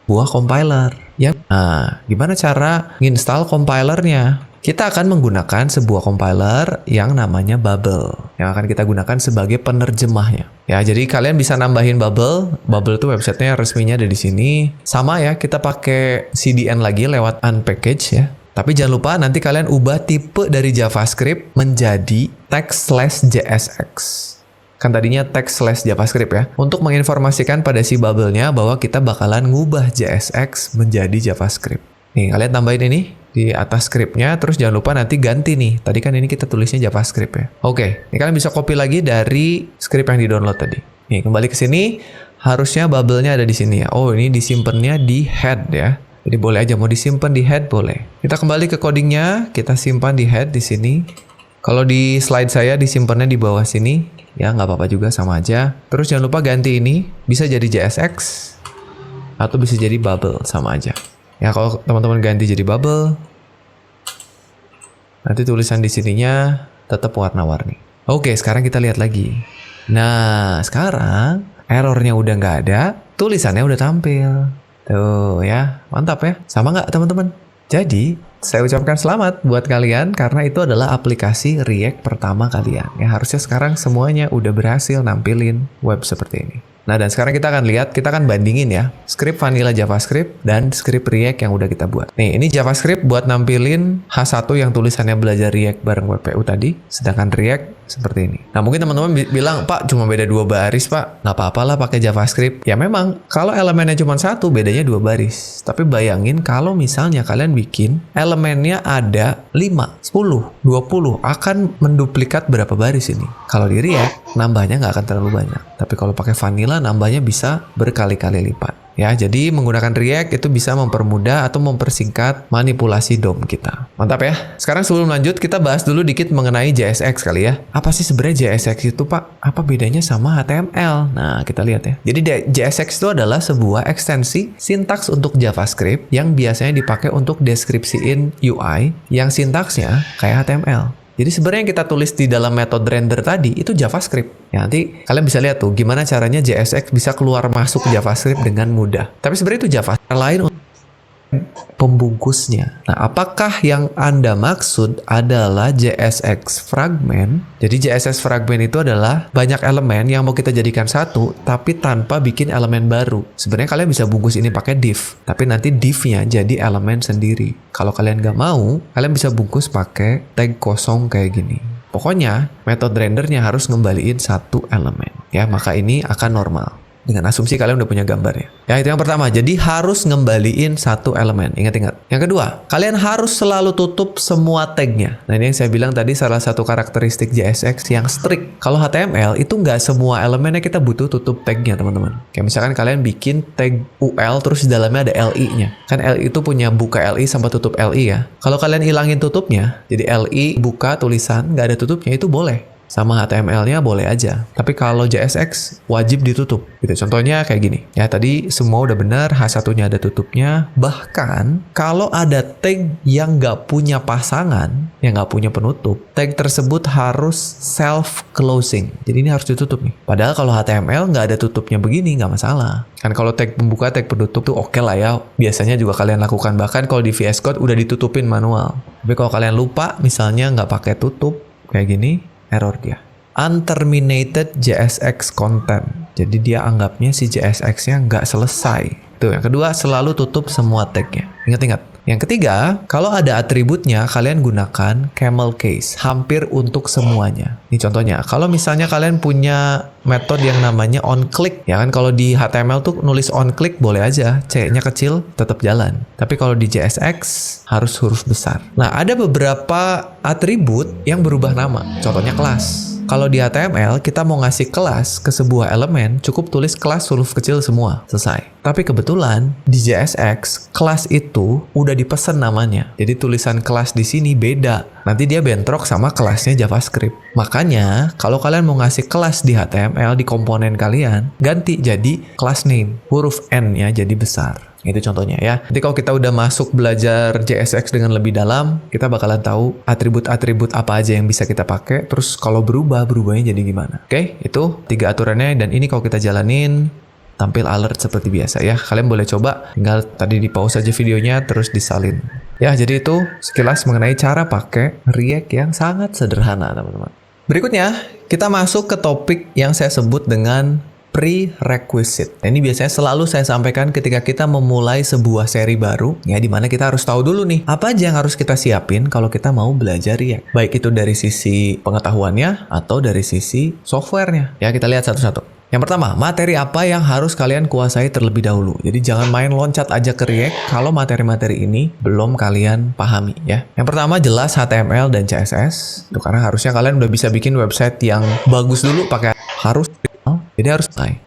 buah compiler ya. Nah, gimana cara nginstal compilernya? Kita akan menggunakan sebuah compiler yang namanya Babel yang akan kita gunakan sebagai penerjemahnya. Ya, jadi kalian bisa nambahin Babel. Babel itu websitenya resminya ada di sini. Sama ya, kita pakai CDN lagi lewat unpackage ya. Tapi jangan lupa nanti kalian ubah tipe dari JavaScript menjadi text/JSX. Kan tadinya text/JavaScript ya. Untuk menginformasikan pada si Babelnya bahwa kita bakalan ngubah JSX menjadi JavaScript. Nih, kalian tambahin ini di atas scriptnya, terus jangan lupa nanti ganti nih. Tadi kan ini kita tulisnya JavaScript ya. Oke, ini kalian bisa copy lagi dari script yang di-download tadi. Nih, kembali ke sini, harusnya Babelnya ada di sini ya. Oh, ini disimpannya di head ya. Jadi boleh aja mau disimpan di head boleh. Kita kembali ke codingnya, kita simpan di head di sini. Kalau di slide saya disimpannya di bawah sini. Ya, nggak apa-apa juga, sama aja. Terus jangan lupa ganti ini, bisa jadi JSX atau bisa jadi Babel, sama aja. Ya, kalau teman-teman ganti jadi Babel, nanti tulisan di sininya tetap warna-warni. Oke, sekarang kita lihat lagi. Nah, sekarang errornya udah nggak ada, tulisannya udah tampil. Tuh ya, mantap ya. Sama nggak teman-teman? Jadi, saya ucapkan selamat buat kalian karena itu adalah aplikasi React pertama kalian. Ya, harusnya sekarang semuanya udah berhasil nampilin web seperti ini. Nah, dan sekarang kita akan lihat, kita akan bandingin ya, script vanilla JavaScript dan script React yang udah kita buat. Nih, ini JavaScript buat nampilin H1 yang tulisannya belajar React bareng WPU tadi, sedangkan React seperti ini. Nah, mungkin teman-teman bilang, Pak, cuma beda 2 baris, Pak. Nggak apa-apa lah pakai JavaScript. Ya memang, kalau elemennya cuma 1, bedanya 2 baris. Tapi bayangin kalau misalnya kalian bikin elemennya ada 5, 10, 20, akan menduplikat berapa baris ini? Kalau di React, nambahnya nggak akan terlalu banyak. Tapi kalau pakai vanilla, nambahnya bisa berkali-kali lipat. Ya, jadi menggunakan React itu bisa mempermudah atau mempersingkat manipulasi DOM kita. Mantap ya. Sekarang sebelum lanjut, kita bahas dulu dikit mengenai JSX kali ya. Apa sih sebenarnya JSX itu, Pak? Apa bedanya sama HTML? Nah, kita lihat ya. Jadi JSX itu adalah sebuah ekstensi sintaks untuk JavaScript yang biasanya dipakai untuk deskripsiin UI yang sintaksnya kayak HTML. Jadi sebenarnya yang kita tulis di dalam metode render tadi itu JavaScript. Ya, nanti kalian bisa lihat tuh gimana caranya JSX bisa keluar masuk JavaScript dengan mudah. Tapi sebenarnya itu JavaScript lain untuk pembungkusnya. Nah, apakah yang Anda maksud adalah JSX fragment? Jadi JSX fragment itu adalah banyak elemen yang mau kita jadikan satu, tapi tanpa bikin elemen baru. Sebenarnya kalian bisa bungkus ini pakai div, tapi nanti divnya jadi elemen sendiri. Kalau kalian nggak mau, kalian bisa bungkus pakai tag kosong kayak gini. Pokoknya, metode rendernya harus ngembaliin satu elemen. Ya, maka ini akan normal. Dengan asumsi kalian udah punya gambarnya. Ya, itu yang pertama. Jadi harus ngembaliin satu elemen. Ingat-ingat. Yang kedua, kalian harus selalu tutup semua tagnya. Nah, ini yang saya bilang tadi salah satu karakteristik JSX yang strict. Kalau HTML itu nggak semua elemennya kita butuh tutup tagnya, teman-teman. Kayak misalkan kalian bikin tag UL terus di dalamnya ada LI-nya. Kan LI itu punya buka LI sama tutup LI ya. Kalau kalian hilangin tutupnya, jadi LI buka tulisan nggak ada tutupnya, itu boleh. Sama HTML-nya boleh aja. Tapi kalau JSX wajib ditutup. Gitu. Contohnya kayak gini. Ya, tadi semua udah benar, H1-nya ada tutupnya. Bahkan kalau ada tag yang nggak punya pasangan, yang nggak punya penutup, tag tersebut harus self-closing. Jadi ini harus ditutup nih. Padahal kalau HTML nggak ada tutupnya begini, nggak masalah. Kan kalau tag pembuka, tag penutup tuh oke lah ya. Biasanya juga kalian lakukan. Bahkan kalau di VS Code udah ditutupin manual. Tapi kalau kalian lupa, misalnya nggak pakai tutup, kayak gini, error dia. Unterminated JSX content. Jadi dia anggapnya si JSX-nya nggak selesai. Tuh, yang kedua, selalu tutup semua tag-nya. Ingat-ingat. Yang ketiga, kalau ada atributnya, kalian gunakan camel case. Hampir untuk semuanya. Ini contohnya. Kalau misalnya kalian punya metode yang namanya onClick. Ya kan, kalau di HTML tuh nulis onClick boleh aja. C-nya kecil, tetap jalan. Tapi kalau di JSX, harus huruf besar. Nah, ada beberapa atribut yang berubah nama. Contohnya kelas. Kalau di HTML, kita mau ngasih kelas ke sebuah elemen, cukup tulis kelas huruf kecil semua. Selesai. Tapi kebetulan, di JSX, kelas itu udah dipesan namanya. Jadi tulisan kelas di sini beda. Nanti dia bentrok sama kelasnya JavaScript. Makanya, kalau kalian mau ngasih kelas di HTML, di komponen kalian, ganti jadi class name. Huruf N-nya jadi besar. Itu contohnya ya. Nanti kalau kita udah masuk belajar JSX dengan lebih dalam, kita bakalan tahu atribut-atribut apa aja yang bisa kita pakai. Terus kalau berubahnya jadi gimana. Oke, itu 3 aturannya. Dan ini kalau kita jalanin, tampil alert seperti biasa ya. Kalian boleh coba, tinggal tadi di pause aja videonya, terus disalin. Ya, jadi itu sekilas mengenai cara pakai React yang sangat sederhana, teman-teman. Berikutnya, kita masuk ke topik yang saya sebut dengan prerequisite. Nah, ini biasanya selalu saya sampaikan ketika kita memulai sebuah seri baru, ya, dimana kita harus tahu dulu nih, apa aja yang harus kita siapin kalau kita mau belajar React. Baik itu dari sisi pengetahuannya, atau dari sisi softwarenya. Ya, kita lihat satu-satu. Yang pertama, materi apa yang harus kalian kuasai terlebih dahulu. Jadi jangan main loncat aja ke React kalau materi-materi ini belum kalian pahami ya. Yang pertama jelas HTML dan CSS. Itu karena harusnya kalian udah bisa bikin website yang bagus dulu pakai harus. Jadi harus mulai.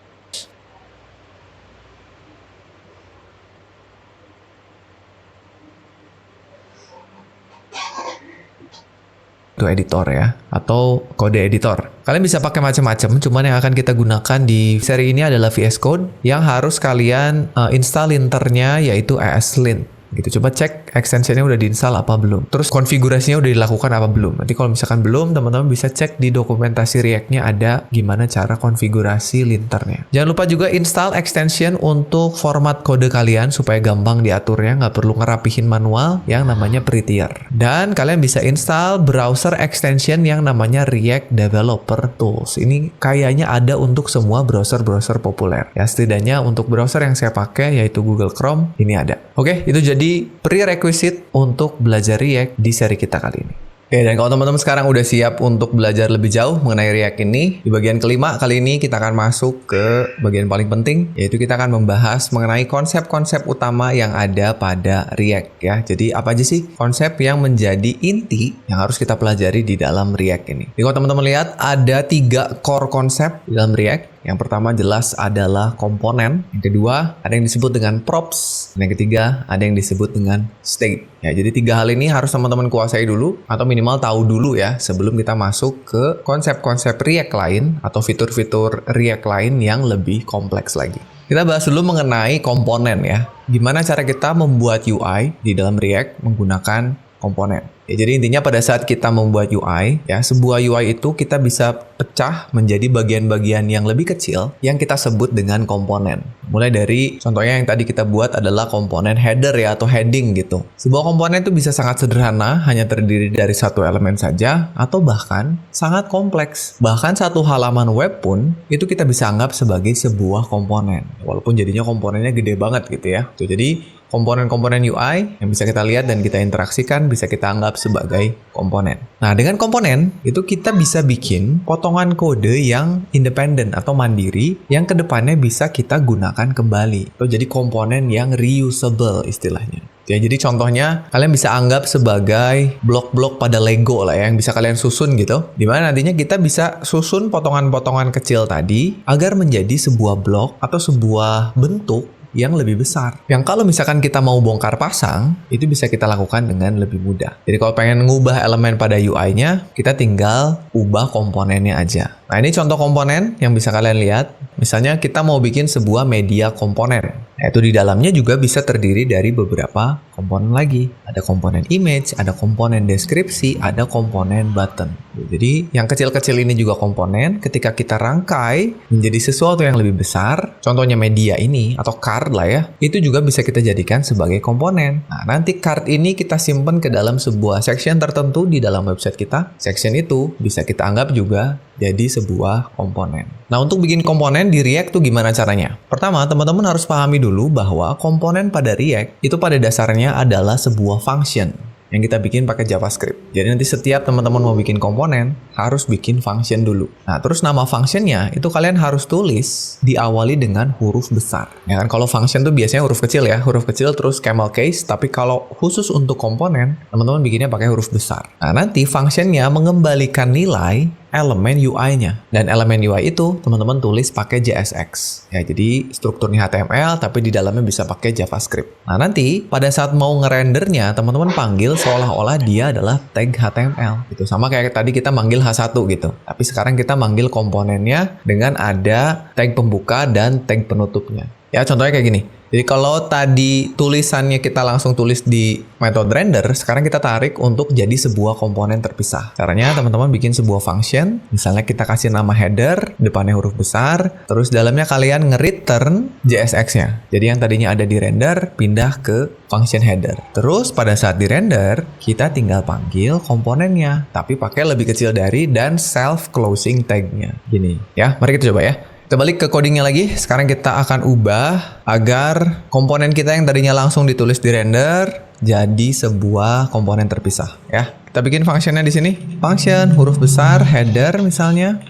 Itu editor ya, atau kode editor. Kalian bisa pakai macam-macam, cuman yang akan kita gunakan di seri ini adalah VS Code yang harus kalian install linternya yaitu ESLint. gitu. Coba cek extensionnya udah diinstal apa belum. Terus konfigurasinya udah dilakukan apa belum. Nanti kalau misalkan belum, teman-teman bisa cek di dokumentasi React-nya ada gimana cara konfigurasi linternya. Jangan lupa juga install extension untuk format kode kalian supaya gampang diaturnya, nggak perlu ngerapihin manual yang namanya Prettier. Dan kalian bisa install browser extension yang namanya React Developer Tools. Ini kayaknya ada untuk semua browser-browser populer. Ya, setidaknya untuk browser yang saya pakai yaitu Google Chrome, ini ada. Oke, itu jadi prerequisite untuk belajar React di seri kita kali ini. Oke, dan kalau teman-teman sekarang udah siap untuk belajar lebih jauh mengenai React ini, di bagian kelima kali ini kita akan masuk ke bagian paling penting, yaitu kita akan membahas mengenai konsep-konsep utama yang ada pada React ya. Jadi apa aja sih konsep yang menjadi inti yang harus kita pelajari di dalam React ini. Jadi kalau teman-teman lihat ada 3 core konsep di dalam React. Yang pertama jelas adalah komponen, yang kedua ada yang disebut dengan props, dan yang ketiga ada yang disebut dengan state. Ya, jadi 3 hal ini harus teman-teman kuasai dulu atau minimal tahu dulu ya sebelum kita masuk ke konsep-konsep React lain atau fitur-fitur React lain yang lebih kompleks lagi. Kita bahas dulu mengenai komponen ya. Gimana cara kita membuat UI di dalam React menggunakan komponen. Ya, jadi intinya pada saat kita membuat UI, ya sebuah UI itu kita bisa pecah menjadi bagian-bagian yang lebih kecil yang kita sebut dengan komponen. Mulai dari contohnya yang tadi kita buat adalah komponen header ya atau heading gitu. Sebuah komponen itu bisa sangat sederhana, hanya terdiri dari satu elemen saja atau bahkan sangat kompleks. Bahkan satu halaman web pun itu kita bisa anggap sebagai sebuah komponen. Walaupun jadinya komponennya gede banget gitu ya. Jadi komponen-komponen UI yang bisa kita lihat dan kita interaksikan bisa kita anggap sebagai komponen. Nah, dengan komponen itu kita bisa bikin potongan kode yang independen atau mandiri yang kedepannya bisa kita gunakan kembali. Atau jadi komponen yang reusable istilahnya. Ya, jadi contohnya kalian bisa anggap sebagai blok-blok pada Lego lah ya, yang bisa kalian susun gitu. Dimana nantinya kita bisa susun potongan-potongan kecil tadi agar menjadi sebuah blok atau sebuah bentuk yang lebih besar. Yang kalau misalkan kita mau bongkar pasang, itu bisa kita lakukan dengan lebih mudah. Jadi kalau pengen ngubah elemen pada UI-nya, kita tinggal ubah komponennya aja. Nah, ini contoh komponen yang bisa kalian lihat. Misalnya kita mau bikin sebuah media komponen. Yaitu di dalamnya juga bisa terdiri dari beberapa komponen lagi. Ada komponen image, ada komponen deskripsi, ada komponen button. Jadi yang kecil-kecil ini juga komponen. Ketika kita rangkai menjadi sesuatu yang lebih besar, contohnya media ini atau card lah ya, itu juga bisa kita jadikan sebagai komponen. Nah, nanti card ini kita simpan ke dalam sebuah section tertentu di dalam website kita. Section itu bisa kita anggap juga jadi sebuah komponen. Nah, untuk bikin komponen di React tuh gimana caranya? Pertama, teman-teman harus pahami dulu bahwa komponen pada React itu pada dasarnya adalah sebuah function yang kita bikin pakai JavaScript. Jadi nanti setiap teman-teman mau bikin komponen, harus bikin function dulu. Nah, terus nama functionnya itu kalian harus tulis diawali dengan huruf besar. Ya kan, kalau function tuh biasanya huruf kecil ya, huruf kecil terus camel case, tapi kalau khusus untuk komponen, teman-teman bikinnya pakai huruf besar. Nah, nanti functionnya mengembalikan nilai elemen UI-nya. Dan elemen UI itu teman-teman tulis pakai JSX. Ya, jadi strukturnya HTML tapi di dalamnya bisa pakai JavaScript. Nah, nanti pada saat mau ngerendernya, teman-teman panggil seolah-olah dia adalah tag HTML. Itu sama kayak tadi kita manggil H1 gitu. Tapi sekarang kita manggil komponennya dengan ada tag pembuka dan tag penutupnya. Ya, contohnya kayak gini. Jadi kalau tadi tulisannya kita langsung tulis di metode render, sekarang kita tarik untuk jadi sebuah komponen terpisah. Caranya teman-teman bikin sebuah function, misalnya kita kasih nama header, depannya huruf besar, terus dalamnya kalian nge-return JSX-nya. Jadi yang tadinya ada di render, pindah ke function header. Terus pada saat di render, kita tinggal panggil komponennya, tapi pakai lebih kecil dari dan self-closing tag-nya. Gini ya, mari kita coba ya. Kita balik ke codingnya lagi. Sekarang kita akan ubah agar komponen kita yang tadinya langsung ditulis di render jadi sebuah komponen terpisah ya. Kita bikin functionnya di sini. Function huruf besar header misalnya.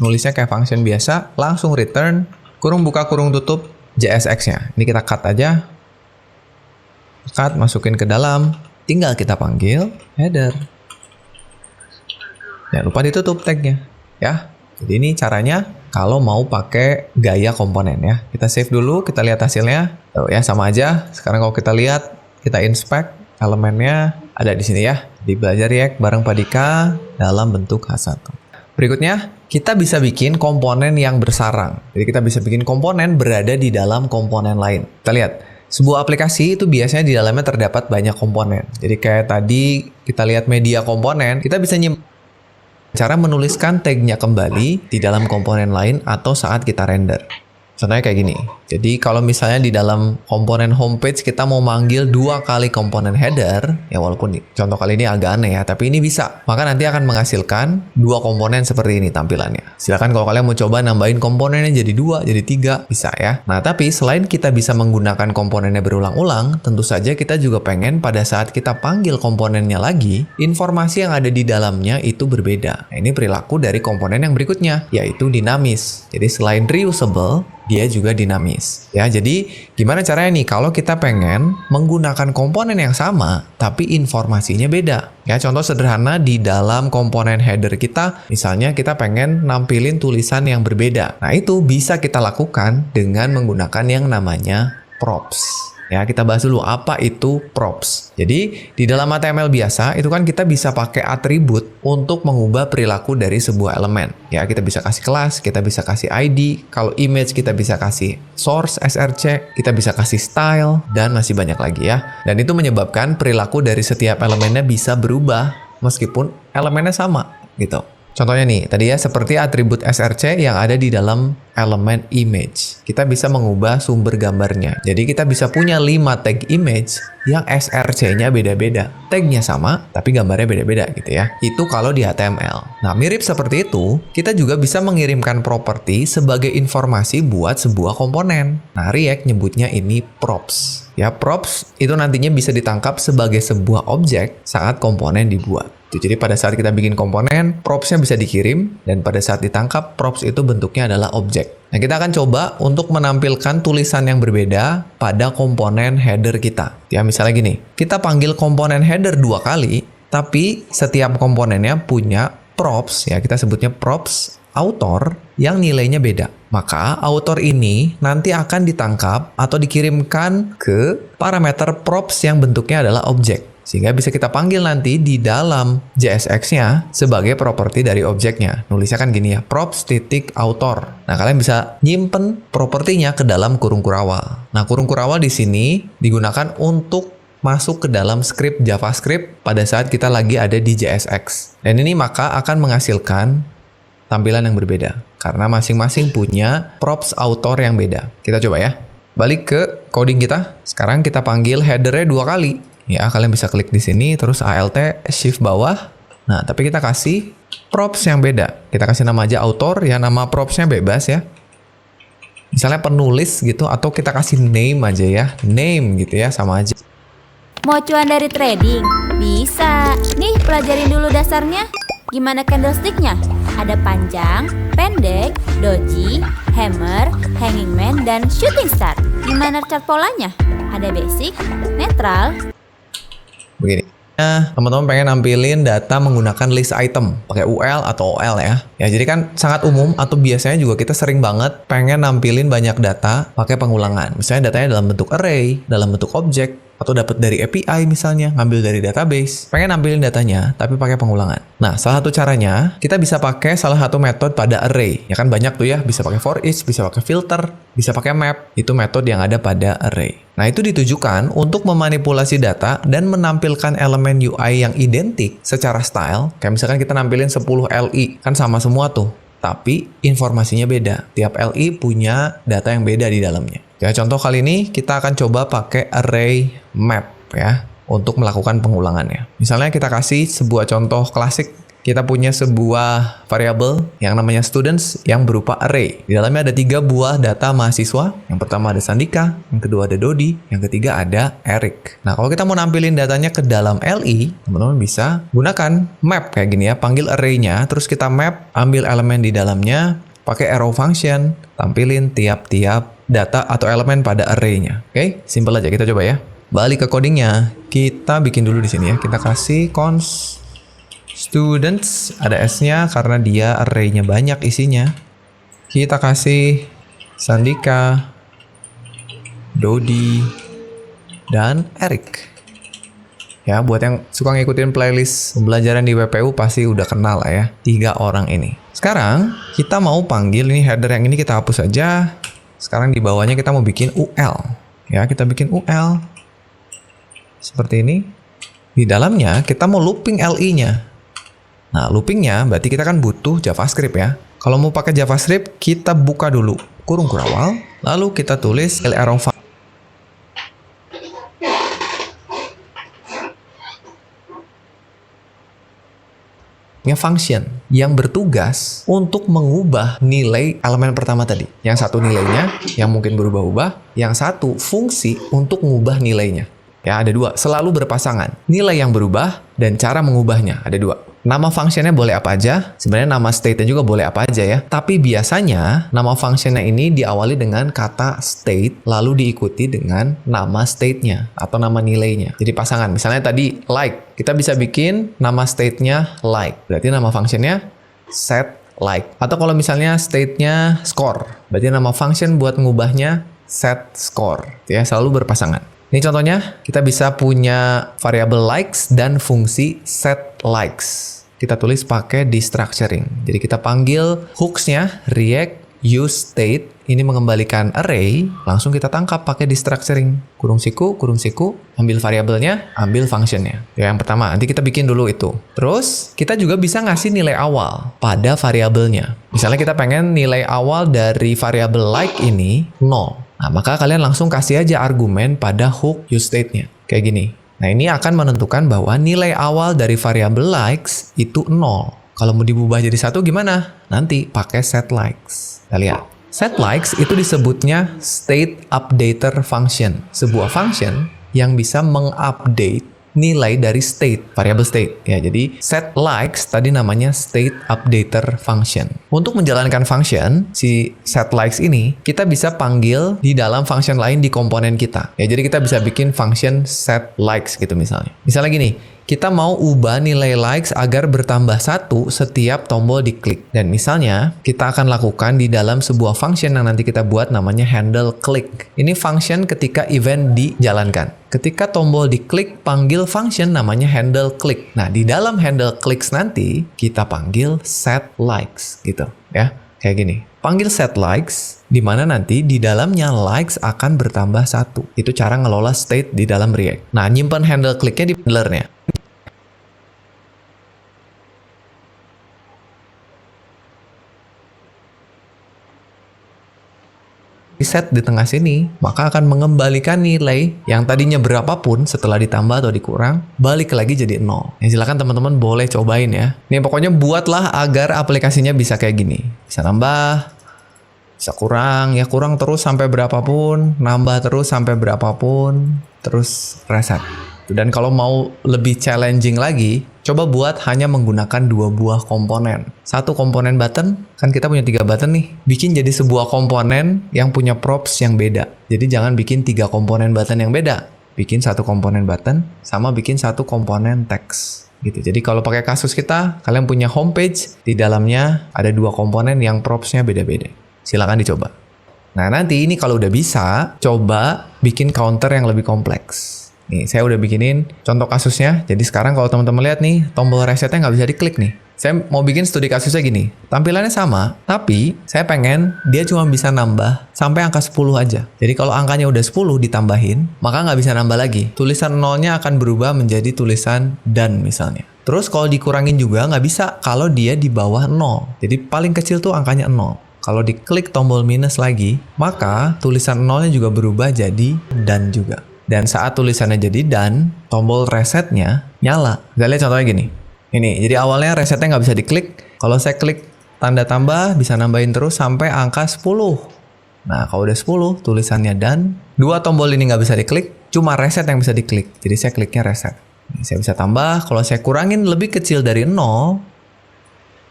Nulisnya kayak function biasa, langsung return kurung buka kurung tutup JSX-nya. Ini kita cut aja. Cut, masukin ke dalam. Tinggal kita panggil header. Jangan lupa ditutup tag-nya ya. Jadi ini caranya kalau mau pakai gaya komponen ya. Kita save dulu, kita lihat hasilnya. Tuh ya, sama aja. Sekarang kalau kita lihat, kita inspect elemennya ada di sini ya. Di belajar React bareng Pak Dika dalam bentuk H1. Berikutnya, kita bisa bikin komponen yang bersarang. Jadi kita bisa bikin komponen berada di dalam komponen lain. Kita lihat. Sebuah aplikasi itu biasanya di dalamnya terdapat banyak komponen. Jadi kayak tadi kita lihat media komponen, kita bisa cara menuliskan tagnya kembali di dalam komponen lain atau saat kita render. Contohnya kayak gini. Jadi kalau misalnya di dalam komponen homepage kita mau manggil 2 kali komponen header, ya walaupun contoh kali ini agak aneh ya, tapi ini bisa. Maka nanti akan menghasilkan 2 komponen seperti ini tampilannya. Silakan kalau kalian mau coba nambahin komponennya jadi 2, jadi 3, bisa ya. Nah, tapi selain kita bisa menggunakan komponennya berulang-ulang, tentu saja kita juga pengen pada saat kita panggil komponennya lagi, informasi yang ada di dalamnya itu berbeda. Nah, ini perilaku dari komponen yang berikutnya, yaitu dinamis. Jadi selain reusable, dia juga dinamis. Ya, jadi gimana caranya nih kalau kita pengen menggunakan komponen yang sama tapi informasinya beda? Ya, contoh sederhana di dalam komponen header kita, misalnya kita pengen nampilin tulisan yang berbeda. Nah, itu bisa kita lakukan dengan menggunakan yang namanya props. Ya, kita bahas dulu apa itu props. Jadi, di dalam HTML biasa, itu kan kita bisa pakai atribut untuk mengubah perilaku dari sebuah elemen. Ya, kita bisa kasih kelas, kita bisa kasih ID, kalau image kita bisa kasih source, src, kita bisa kasih style, dan masih banyak lagi ya. Dan itu menyebabkan perilaku dari setiap elemennya bisa berubah meskipun elemennya sama, gitu. Contohnya nih, tadi ya seperti atribut src yang ada di dalam elemen image. Kita bisa mengubah sumber gambarnya. Jadi kita bisa punya 5 tag image yang src-nya beda-beda. Tagnya sama, tapi gambarnya beda-beda gitu ya. Itu kalau di HTML. Nah, mirip seperti itu, kita juga bisa mengirimkan properti sebagai informasi buat sebuah komponen. Nah, React nyebutnya ini props. Ya, props itu nantinya bisa ditangkap sebagai sebuah objek saat komponen dibuat. Jadi pada saat kita bikin komponen, props-nya bisa dikirim, dan pada saat ditangkap, props itu bentuknya adalah objek. Nah, kita akan coba untuk menampilkan tulisan yang berbeda pada komponen header kita. Ya, misalnya gini, kita panggil komponen header 2 kali, tapi setiap komponennya punya props, ya kita sebutnya props author yang nilainya beda. Maka author ini nanti akan ditangkap atau dikirimkan ke parameter props yang bentuknya adalah objek. Sehingga bisa kita panggil nanti di dalam JSX-nya sebagai properti dari objeknya. Nulisnya kan gini ya, props.author. Nah, kalian bisa nyimpen propertinya ke dalam kurung kurawal. Nah, kurung kurawal di sini digunakan untuk masuk ke dalam script JavaScript pada saat kita lagi ada di JSX. Dan ini maka akan menghasilkan tampilan yang berbeda. Karena masing-masing punya props author yang beda. Kita coba ya. Balik ke coding kita. Sekarang kita panggil header-nya 2 kali. Ya, kalian bisa klik di sini, terus Alt, Shift bawah. Nah, tapi kita kasih props yang beda. Kita kasih nama aja author, ya nama propsnya bebas ya. Misalnya penulis gitu, atau kita kasih name aja ya. Name gitu ya, sama aja. Mau cuan dari trading? Bisa. Nih, pelajarin dulu dasarnya. Gimana candlestick-nya? Ada panjang, pendek, doji, hammer, hanging man, dan shooting star. Gimana chart polanya? Ada basic, netral. Begini. Nah, teman-teman pengen nampilin data menggunakan list item pakai UL atau OL ya. Ya, jadi kan sangat umum atau biasanya juga kita sering banget pengen nampilin banyak data pakai pengulangan. Misalnya datanya dalam bentuk array, dalam bentuk objek, atau dapat dari API misalnya, ngambil dari database. Pengen nampilin datanya, tapi pakai pengulangan. Nah, salah satu caranya, kita bisa pakai salah satu metode pada array. Ya kan banyak tuh ya, bisa pakai for each, bisa pakai filter, bisa pakai map. Itu metode yang ada pada array. Nah, itu ditujukan untuk memanipulasi data dan menampilkan elemen UI yang identik secara style. Kayak misalkan kita nampilin 10 LI, kan sama semua tuh. Tapi informasinya beda. Tiap LI punya data yang beda di dalamnya. Ya, contoh kali ini kita akan coba pakai array map ya untuk melakukan pengulangannya. Misalnya kita kasih sebuah contoh klasik. Kita punya sebuah variabel yang namanya students yang berupa array. Di dalamnya ada 3 buah data mahasiswa. Yang pertama ada Sandika, yang kedua ada Dodi, yang ketiga ada Eric. Nah, kalau kita mau nampilin datanya ke dalam LI, teman-teman bisa gunakan map kayak gini ya. Panggil array-nya, terus kita map, ambil elemen di dalamnya, pakai arrow function, tampilin tiap-tiap data atau elemen pada array-nya. Oke, simple aja, kita coba ya. Balik ke codingnya, kita bikin dulu di sini ya. Kita kasih const students, ada S-nya karena dia array-nya banyak isinya. Kita kasih Sandika, Dodi, dan Eric. Ya, buat yang suka ngikutin playlist pembelajaran di WPU pasti udah kenal lah ya, 3 orang ini. Sekarang kita mau panggil ini header yang ini kita hapus aja. Sekarang di bawahnya kita mau bikin UL. Ya, kita bikin UL. Seperti ini. Di dalamnya kita mau looping LI-nya. Nah, loopingnya berarti kita kan butuh JavaScript ya. Kalau mau pakai JavaScript, kita buka dulu kurung kurawal, lalu kita tulis arrow function yang bertugas untuk mengubah nilai elemen pertama tadi. Yang satu nilainya yang mungkin berubah-ubah, yang satu fungsi untuk mengubah nilainya. Ya, ada dua, selalu berpasangan. Nilai yang berubah dan cara mengubahnya, ada dua. Nama functionnya boleh apa aja, sebenarnya nama state-nya juga boleh apa aja ya. Tapi biasanya nama functionnya ini diawali dengan kata state, lalu diikuti dengan nama state-nya atau nama nilainya. Jadi pasangan, misalnya tadi like, kita bisa bikin nama state-nya like. Berarti nama functionnya set like. Atau kalau misalnya state-nya score, berarti nama function buat ngubahnya set score. Ya, selalu berpasangan. Ini contohnya, kita bisa punya variabel likes dan fungsi set likes. Kita tulis pakai destructuring. Jadi kita panggil hooks-nya react use state. Ini mengembalikan array, langsung kita tangkap pakai destructuring. Kurung siku, ambil variabelnya, ambil functionnya. Ya, yang pertama, nanti kita bikin dulu itu. Terus, kita juga bisa ngasih nilai awal pada variabelnya. Misalnya kita pengen nilai awal dari variabel like ini 0. Nah, maka kalian langsung kasih aja argumen pada hook use state-nya. Kayak gini. Nah, ini akan menentukan bahwa nilai awal dari variabel likes itu 0. Kalau mau diubah jadi 1 gimana? Nanti pakai set likes. Kita lihat. Set likes itu disebutnya state updater function. Sebuah function yang bisa mengupdate nilai dari state, variabel state. Ya, jadi set likes tadi namanya state updater function. Untuk menjalankan function, si set likes ini, kita bisa panggil di dalam function lain di komponen kita. Ya, jadi kita bisa bikin function set likes gitu misalnya. Misalnya gini, kita mau ubah nilai likes agar bertambah 1 setiap tombol diklik. Dan misalnya, kita akan lakukan di dalam sebuah function yang nanti kita buat namanya handle click. Ini function ketika event dijalankan. Ketika tombol diklik, panggil function namanya handle click. Nah, di dalam handle clicks nanti, kita panggil set likes gitu ya. Kayak gini. Panggil set likes, di mana nanti di dalamnya likes akan bertambah 1. Itu cara ngelola state di dalam React. Nah, nyimpan handle clicknya di handlernya. Set di tengah sini, maka akan mengembalikan nilai yang tadinya berapapun setelah ditambah atau dikurang, balik lagi jadi 0. Ya, silakan teman-teman boleh cobain ya. Nih pokoknya buatlah agar aplikasinya bisa kayak gini. Bisa nambah, bisa kurang, ya kurang terus sampai berapapun, nambah terus sampai berapapun, terus reset. Dan kalau mau lebih challenging lagi, coba buat hanya menggunakan 2 buah komponen. Satu komponen button, kan kita punya 3 button nih. Bikin jadi sebuah komponen yang punya props yang beda. Jadi jangan bikin 3 komponen button yang beda. Bikin 1 komponen button, sama bikin 1 komponen text. Gitu. Jadi kalau pakai kasus kita, kalian punya homepage, di dalamnya ada 2 komponen yang propsnya beda-beda. Silakan dicoba. Nah nanti ini kalau udah bisa, coba bikin counter yang lebih kompleks. Nih, saya udah bikinin contoh kasusnya. Jadi sekarang kalau teman-teman lihat nih, tombol resetnya nggak bisa diklik nih. Saya mau bikin studi kasusnya gini. Tampilannya sama, tapi saya pengen dia cuma bisa nambah sampai angka 10 aja. Jadi kalau angkanya udah 10 ditambahin, maka nggak bisa nambah lagi. Tulisan 0-nya akan berubah menjadi tulisan done misalnya. Terus kalau dikurangin juga nggak bisa kalau dia di bawah 0. Jadi paling kecil tuh angkanya 0. Kalau diklik tombol minus lagi, maka tulisan 0-nya juga berubah jadi done juga. Dan saat tulisannya jadi done, tombol resetnya nyala. Kita lihat contohnya gini. Ini, jadi awalnya resetnya nggak bisa diklik. Kalau saya klik tanda tambah, bisa nambahin terus sampai angka 10. Nah, kalau udah 10, tulisannya done. 2 tombol ini nggak bisa diklik, cuma reset yang bisa diklik. Jadi saya kliknya reset. Ini saya bisa tambah, kalau saya kurangin lebih kecil dari 0,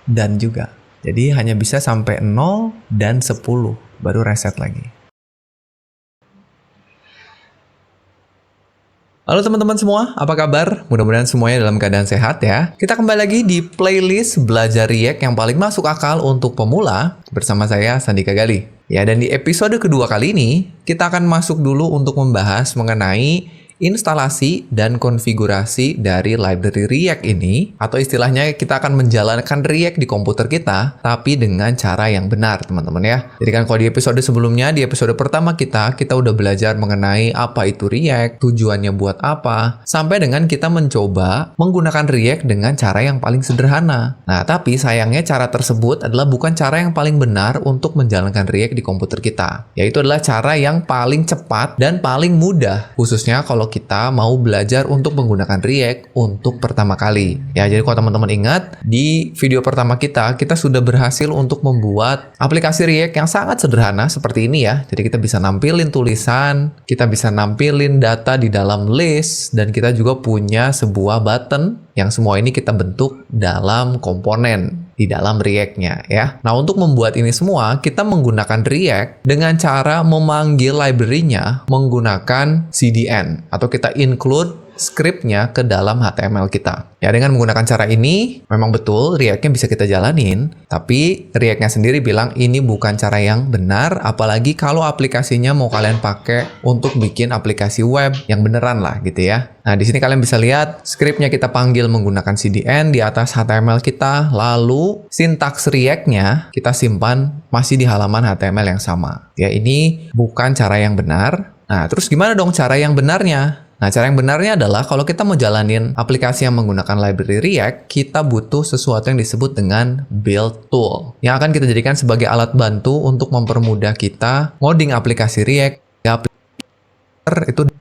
done juga. Jadi hanya bisa sampai 0 dan 10, baru reset lagi. Halo teman-teman semua, apa kabar? Mudah-mudahan semuanya dalam keadaan sehat ya. Kita kembali lagi di playlist belajar React yang paling masuk akal untuk pemula bersama saya Sandika Gali. Ya, dan di episode kedua kali ini, kita akan masuk dulu untuk membahas mengenai instalasi dan konfigurasi dari library React ini, atau istilahnya kita akan menjalankan React di komputer kita, tapi dengan cara yang benar, teman-teman ya. Jadi kan kalau di episode sebelumnya, di episode pertama kita udah belajar mengenai apa itu React, tujuannya buat apa, sampai dengan kita mencoba menggunakan React dengan cara yang paling sederhana. Nah, tapi sayangnya cara tersebut adalah bukan cara yang paling benar untuk menjalankan React di komputer kita. Yaitu adalah cara yang paling cepat dan paling mudah, khususnya kalau kita mau belajar untuk menggunakan React untuk pertama kali. Ya, jadi kalau teman-teman ingat, di video pertama kita sudah berhasil untuk membuat aplikasi React yang sangat sederhana seperti ini ya. Jadi kita bisa nampilin tulisan, kita bisa nampilin data di dalam list, dan kita juga punya sebuah button yang semua ini kita bentuk dalam komponen di dalam React-nya ya. Nah, untuk membuat ini semua, kita menggunakan React dengan cara memanggil library-nya menggunakan CDN, atau kita include script-nya ke dalam HTML kita. Ya, dengan menggunakan cara ini, memang betul React-nya bisa kita jalanin, tapi React-nya sendiri bilang ini bukan cara yang benar, apalagi kalau aplikasinya mau kalian pakai untuk bikin aplikasi web yang beneran lah gitu ya. Nah, di sini kalian bisa lihat script-nya kita panggil menggunakan CDN di atas HTML kita, lalu sintaks React-nya kita simpan masih di halaman HTML yang sama. Ya, ini bukan cara yang benar. Nah, terus gimana dong cara yang benarnya? Nah, cara yang benarnya adalah kalau kita mau jalanin aplikasi yang menggunakan library React, kita butuh sesuatu yang disebut dengan build tool, yang akan kita jadikan sebagai alat bantu untuk mempermudah kita ngoding aplikasi React. Itu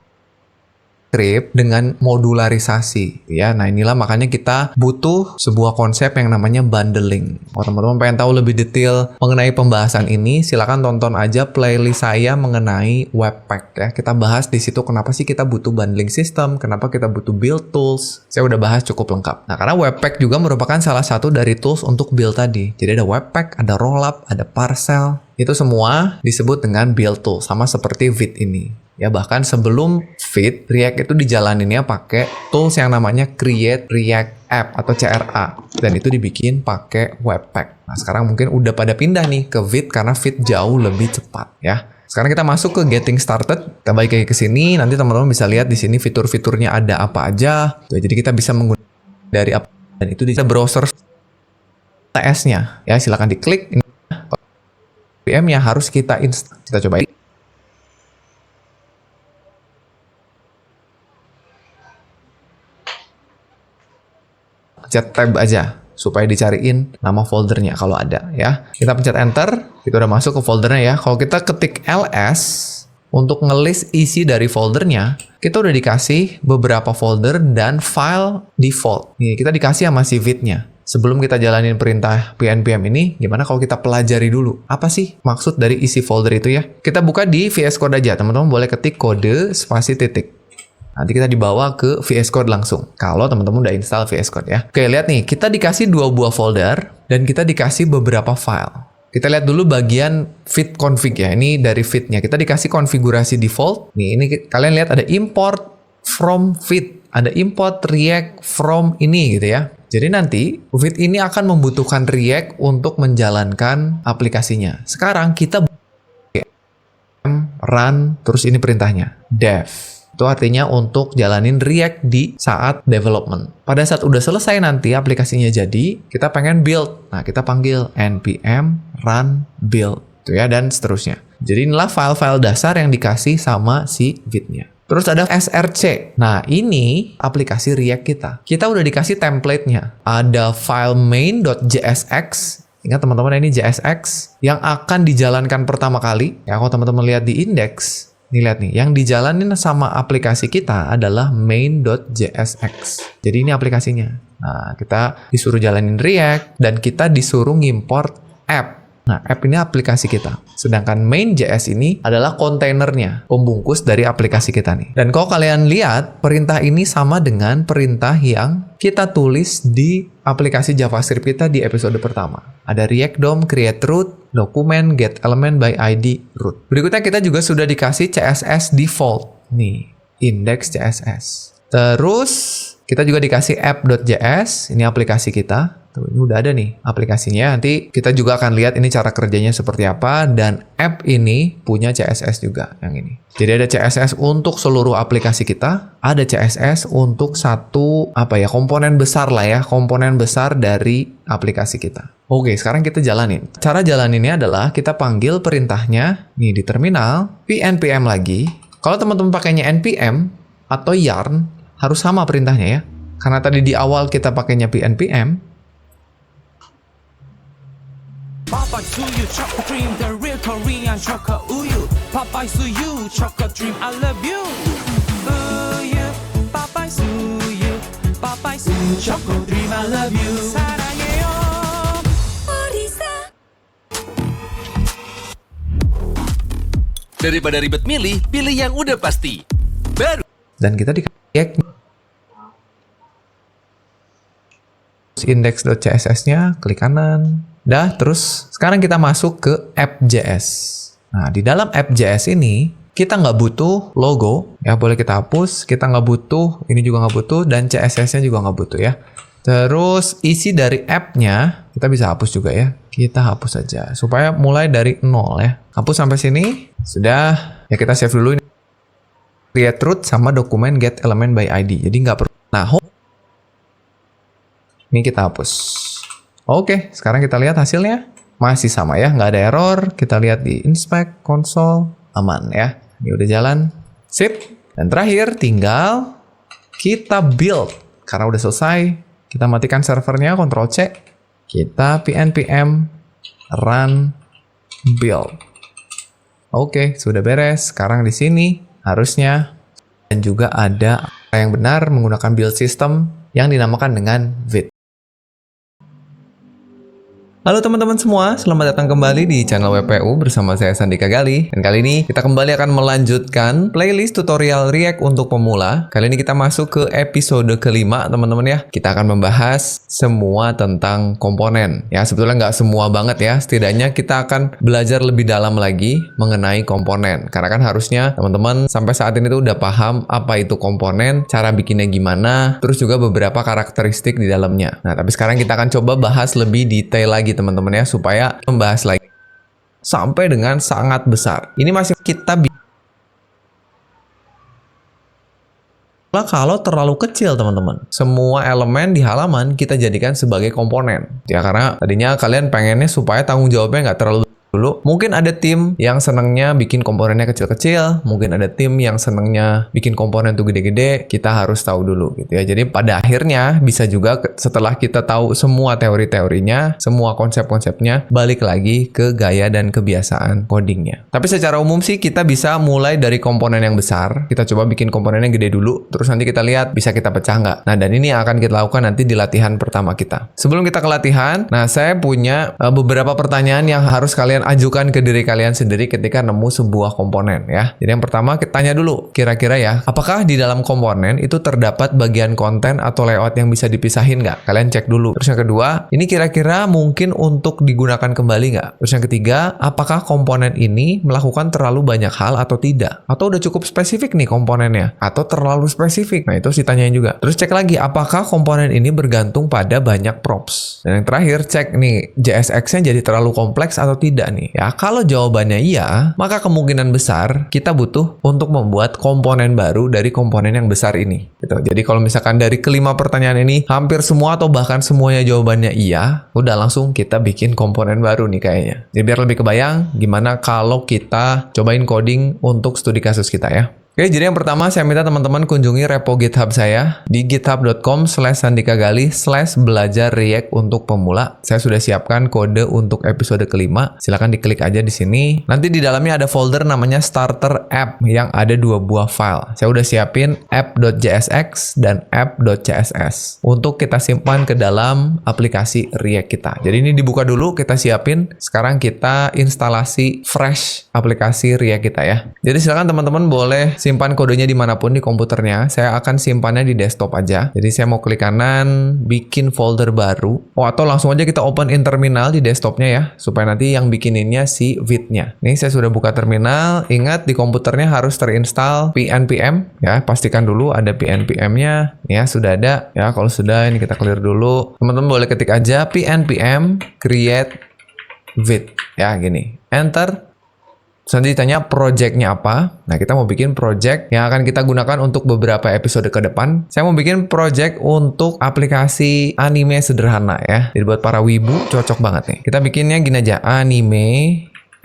script dengan modularisasi ya. Nah, inilah makanya kita butuh sebuah konsep yang namanya bundling. Kalau teman-teman pengen tahu lebih detail mengenai pembahasan ini, silakan tonton aja playlist saya mengenai Webpack ya. Kita bahas di situ kenapa sih kita butuh bundling system, kenapa kita butuh build tools. Saya udah bahas cukup lengkap. Nah, karena Webpack juga merupakan salah satu dari tools untuk build tadi. Jadi ada Webpack, ada Rollup, ada Parcel. Itu semua disebut dengan build tool, sama seperti Vite ini. Ya, bahkan sebelum Vite, React itu dijalaninnya pakai tools yang namanya Create React App atau CRA. Dan itu dibikin pakai Webpack. Nah, sekarang mungkin udah pada pindah nih ke Vite karena Vite jauh lebih cepat ya. Sekarang kita masuk ke Getting Started. Kita balik lagi ke sini. Nanti teman-teman bisa lihat di sini fitur-fiturnya ada apa aja. Tuh, jadi kita bisa menggunakan dari apa, dan itu di browser TS-nya. Ya, silakan diklik. Ini VM-nya harus kita install. Kita coba. Pencet tab aja supaya dicariin nama foldernya kalau ada ya. Kita pencet enter, itu udah masuk ke foldernya ya. Kalau kita ketik ls untuk ngelist isi dari foldernya, kita udah dikasih beberapa folder dan file default. Nih, kita dikasih sama si Vite-nya. Sebelum kita jalanin perintah pnpm ini, gimana kalau kita pelajari dulu apa sih maksud dari isi folder itu ya? Kita buka di VS Code aja, teman-teman boleh ketik kode spasi titik. Nanti kita dibawa ke VS Code langsung, kalau teman-teman udah install VS Code ya. Oke, lihat nih, kita dikasih 2 buah folder, dan kita dikasih beberapa file. Kita lihat dulu bagian Vite config ya, ini dari Vite-nya. Kita dikasih konfigurasi default. Nih, ini kalian lihat ada import from Vite, ada import React from ini gitu ya. Jadi nanti Vite ini akan membutuhkan React untuk menjalankan aplikasinya. Sekarang kita run, terus ini perintahnya, dev. Itu artinya untuk jalanin React di saat development. Pada saat udah selesai nanti aplikasinya jadi, kita pengen build. Nah, kita panggil npm run build. Itu ya, dan seterusnya. Jadi inilah file-file dasar yang dikasih sama si Vite-nya. Terus ada src. Nah, ini aplikasi React kita. Kita udah dikasih template-nya. Ada file main.jsx. Ingat teman-teman, ini JSX yang akan dijalankan pertama kali. Ya, kalau teman-teman lihat di index, nih lihat nih, yang dijalanin sama aplikasi kita adalah main.jsx. Jadi ini aplikasinya. Nah, kita disuruh jalanin React dan kita disuruh ngimport app. Nah, app ini aplikasi kita. Sedangkan main.js ini adalah kontainernya, pembungkus dari aplikasi kita nih. Dan kalau kalian lihat, perintah ini sama dengan perintah yang kita tulis di aplikasi JavaScript kita di episode pertama. Ada React DOM, create root, document, get element by ID, root. Berikutnya kita juga sudah dikasih CSS default. Nih, index CSS. Terus, kita juga dikasih app.js, ini aplikasi kita. Tuh, ini udah ada nih aplikasinya. Nanti kita juga akan lihat ini cara kerjanya seperti apa. Dan app ini punya CSS juga yang ini. Jadi ada CSS untuk seluruh aplikasi kita. Ada CSS untuk satu komponen besar lah ya. Komponen besar dari aplikasi kita. Oke, sekarang kita jalanin. Cara jalaninnya adalah kita panggil perintahnya nih di terminal. npm lagi. Kalau teman-teman pakainya npm atau yarn harus sama perintahnya ya. Karena tadi di awal kita pakainya npm. Popeye suyu, chocolate dream, the real Korean chocolate uyu. Popeye suyu, chocolate dream, I love you. Uyu, Popeye suyu, Popeye suyu, chocolate dream, I love you. 사랑해요, 어리사. Daripada ribet milih, pilih yang udah pasti. Baru. Dan kita diklik index.css-nya, klik kanan. Dah, terus sekarang kita masuk ke app.js. Nah, di dalam app.js ini, kita nggak butuh logo. Ya, boleh kita hapus. Kita nggak butuh, ini juga nggak butuh, dan CSS-nya juga nggak butuh ya. Terus, isi dari app-nya, kita bisa hapus juga ya. Kita hapus saja, supaya mulai dari 0 ya. Hapus sampai sini, sudah. Ya, kita save dulu ini. Create root sama dokumen get element by ID. Jadi nggak perlu. Nah, ini kita hapus. Oke, sekarang kita lihat hasilnya. Masih sama ya, nggak ada error. Kita lihat di inspect, console, aman ya. Ini udah jalan. Sip. Dan terakhir, tinggal kita build. Karena udah selesai, kita matikan servernya, Ctrl C. Kita npm run build. Oke, sudah beres. Sekarang di sini harusnya dan juga ada yang benar menggunakan build system yang dinamakan dengan Vite. Halo teman-teman semua, selamat datang kembali di channel WPU bersama saya Sandika Gali. Dan kali ini kita kembali akan melanjutkan playlist tutorial React untuk pemula. Kali ini kita masuk ke episode kelima teman-teman ya. Kita akan membahas semua tentang komponen. Ya sebetulnya nggak semua banget ya, setidaknya kita akan belajar lebih dalam lagi mengenai komponen. Karena kan harusnya teman-teman sampai saat ini tuh udah paham apa itu komponen, cara bikinnya gimana, terus juga beberapa karakteristik di dalamnya. Nah tapi sekarang kita akan coba bahas lebih detail lagi teman-teman ya, supaya membahas lagi sampai dengan sangat besar. Ini masih kita kalau terlalu kecil teman-teman, semua elemen di halaman kita jadikan sebagai komponen ya, karena tadinya kalian pengennya supaya tanggung jawabnya nggak terlalu dulu. Mungkin ada tim yang senangnya bikin komponennya kecil-kecil, mungkin ada tim yang senangnya bikin komponen tuh gede-gede. Kita harus tahu dulu gitu ya. Jadi pada akhirnya bisa juga setelah kita tahu semua teori-teorinya, semua konsep-konsepnya, balik lagi ke gaya dan kebiasaan codingnya. Tapi secara umum sih kita bisa mulai dari komponen yang besar. Kita coba bikin komponen yang gede dulu, terus nanti kita lihat bisa kita pecah nggak. Nah dan ini yang akan kita lakukan nanti di latihan pertama kita. Sebelum kita ke latihan, nah saya punya beberapa pertanyaan yang harus kalian ajukan ke diri kalian sendiri ketika nemu sebuah komponen ya. Jadi yang pertama kita tanya dulu kira-kira ya, apakah di dalam komponen itu terdapat bagian konten atau layout yang bisa dipisahin nggak? Kalian cek dulu. Terus yang kedua, ini kira-kira mungkin untuk digunakan kembali nggak? Terus yang ketiga, apakah komponen ini melakukan terlalu banyak hal atau tidak? Atau udah cukup spesifik nih komponennya? Atau terlalu spesifik? Nah itu sih tanyain juga. Terus cek lagi, apakah komponen ini bergantung pada banyak props? Dan yang terakhir, cek nih JSX-nya jadi terlalu kompleks atau tidak nih ya. Kalau jawabannya iya, maka kemungkinan besar kita butuh untuk membuat komponen baru dari komponen yang besar ini gitu. Jadi kalau misalkan dari kelima pertanyaan ini hampir semua atau bahkan semuanya jawabannya iya, udah langsung kita bikin komponen baru nih kayaknya. Jadi biar lebih kebayang gimana kalau kita cobain coding untuk studi kasus kita ya. Oke, jadi yang pertama saya minta teman-teman kunjungi repo GitHub saya di github.com/sandikagali/belajar React untuk pemula. Saya sudah siapkan kode untuk episode kelima. Silahkan diklik aja di sini. Nanti di dalamnya ada folder namanya starter app yang ada 2 buah file. Saya udah siapin app.jsx dan app.css untuk kita simpan ke dalam aplikasi React kita. Jadi ini dibuka dulu, kita siapin. Sekarang kita instalasi fresh aplikasi React kita ya. Jadi silakan teman-teman boleh simpan kodenya dimanapun di komputernya. Saya akan simpannya di desktop aja. Jadi saya mau klik kanan, bikin folder baru. Oh, atau langsung aja kita open in terminal di desktopnya ya, supaya nanti yang bikininnya si Vite-nya. Nih saya sudah buka terminal. Ingat di komputernya harus terinstall pnpm ya. Pastikan dulu ada pnpm-nya. Ya sudah ada ya. Kalau sudah ini kita clear dulu. Teman-teman boleh ketik aja pnpm create Vite ya gini. Enter. Nanti ditanya project-nya apa. Nah, kita mau bikin project yang akan kita gunakan untuk beberapa episode ke depan. Saya mau bikin project untuk aplikasi anime sederhana ya. Jadi buat para wibu cocok banget nih. Kita bikinnya gini aja, anime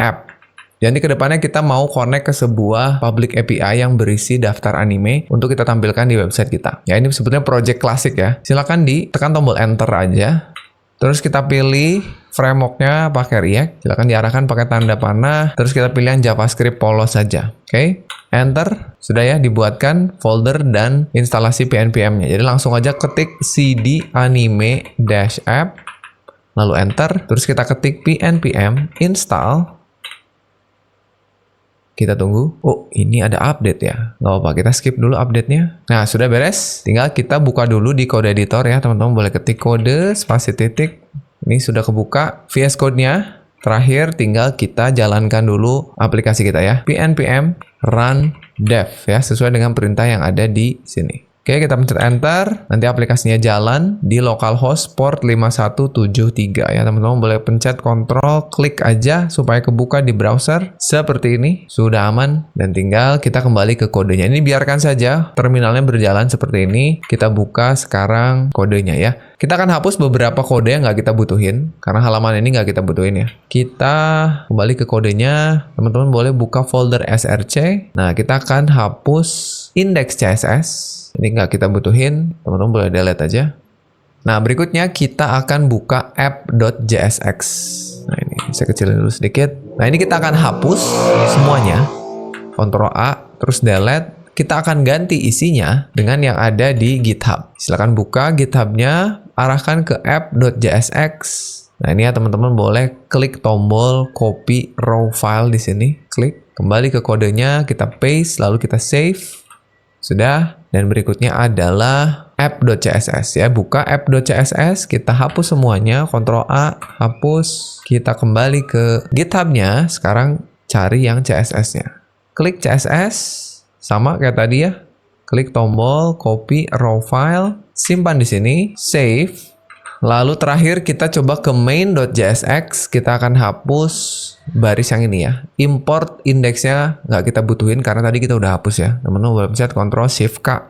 app. Jadi ke depannya kita mau connect ke sebuah public API yang berisi daftar anime untuk kita tampilkan di website kita. Ya, ini sebetulnya project klasik ya. Silakan ditekan tombol enter aja. Terus kita pilih framework-nya pakai React. Silakan diarahkan pakai tanda panah. Terus kita pilih yang JavaScript polos saja. Oke, enter. Sudah ya, dibuatkan folder dan instalasi pnpm-nya. Jadi langsung aja ketik cd anime-app. Lalu enter. Terus kita ketik pnpm install. Kita tunggu. Oh, ini ada update ya. Nggak apa-apa, kita skip dulu update-nya. Nah, sudah beres. Tinggal kita buka dulu di code editor ya. Teman-teman boleh ketik kode, spasi titik. Ini sudah kebuka VS Code-nya. Terakhir, tinggal kita jalankan dulu aplikasi kita ya. pnpm run dev ya. Sesuai dengan perintah yang ada di sini. Oke, kita pencet enter. Nanti aplikasinya jalan di localhost port 5173 ya. Teman-teman boleh pencet kontrol, klik aja supaya kebuka di browser. Seperti ini. Sudah aman. Dan tinggal kita kembali ke kodenya. Ini biarkan saja terminalnya berjalan seperti ini. Kita buka sekarang kodenya ya. Kita akan hapus beberapa kode yang nggak kita butuhin. Karena halaman ini nggak kita butuhin ya. Kita kembali ke kodenya. Teman-teman boleh buka folder src. Nah, kita akan hapus index.css. Ini nggak kita butuhin, teman-teman boleh delete aja. Nah, berikutnya kita akan buka app.jsx. Nah, ini saya kecilin dulu sedikit. Nah, ini kita akan hapus semuanya. Ctrl A, terus delete. Kita akan ganti isinya dengan yang ada di GitHub. Silahkan buka GitHub-nya, arahkan ke app.jsx. Nah, ini ya teman-teman boleh klik tombol copy raw file di sini. Klik, kembali ke kodenya, kita paste, lalu kita save. Sudah. Dan berikutnya adalah app.css ya. Buka app.css, kita hapus semuanya, Ctrl A, hapus. Kita kembali ke GitHub-nya, sekarang cari yang CSS-nya. Klik CSS, sama kayak tadi ya. Klik tombol copy raw file, simpan di sini, save. Lalu terakhir kita coba ke main.jsx, kita akan hapus baris yang ini ya. Import indeksnya nggak kita butuhin karena tadi kita udah hapus ya. Teman-teman boleh pencet Ctrl Shift K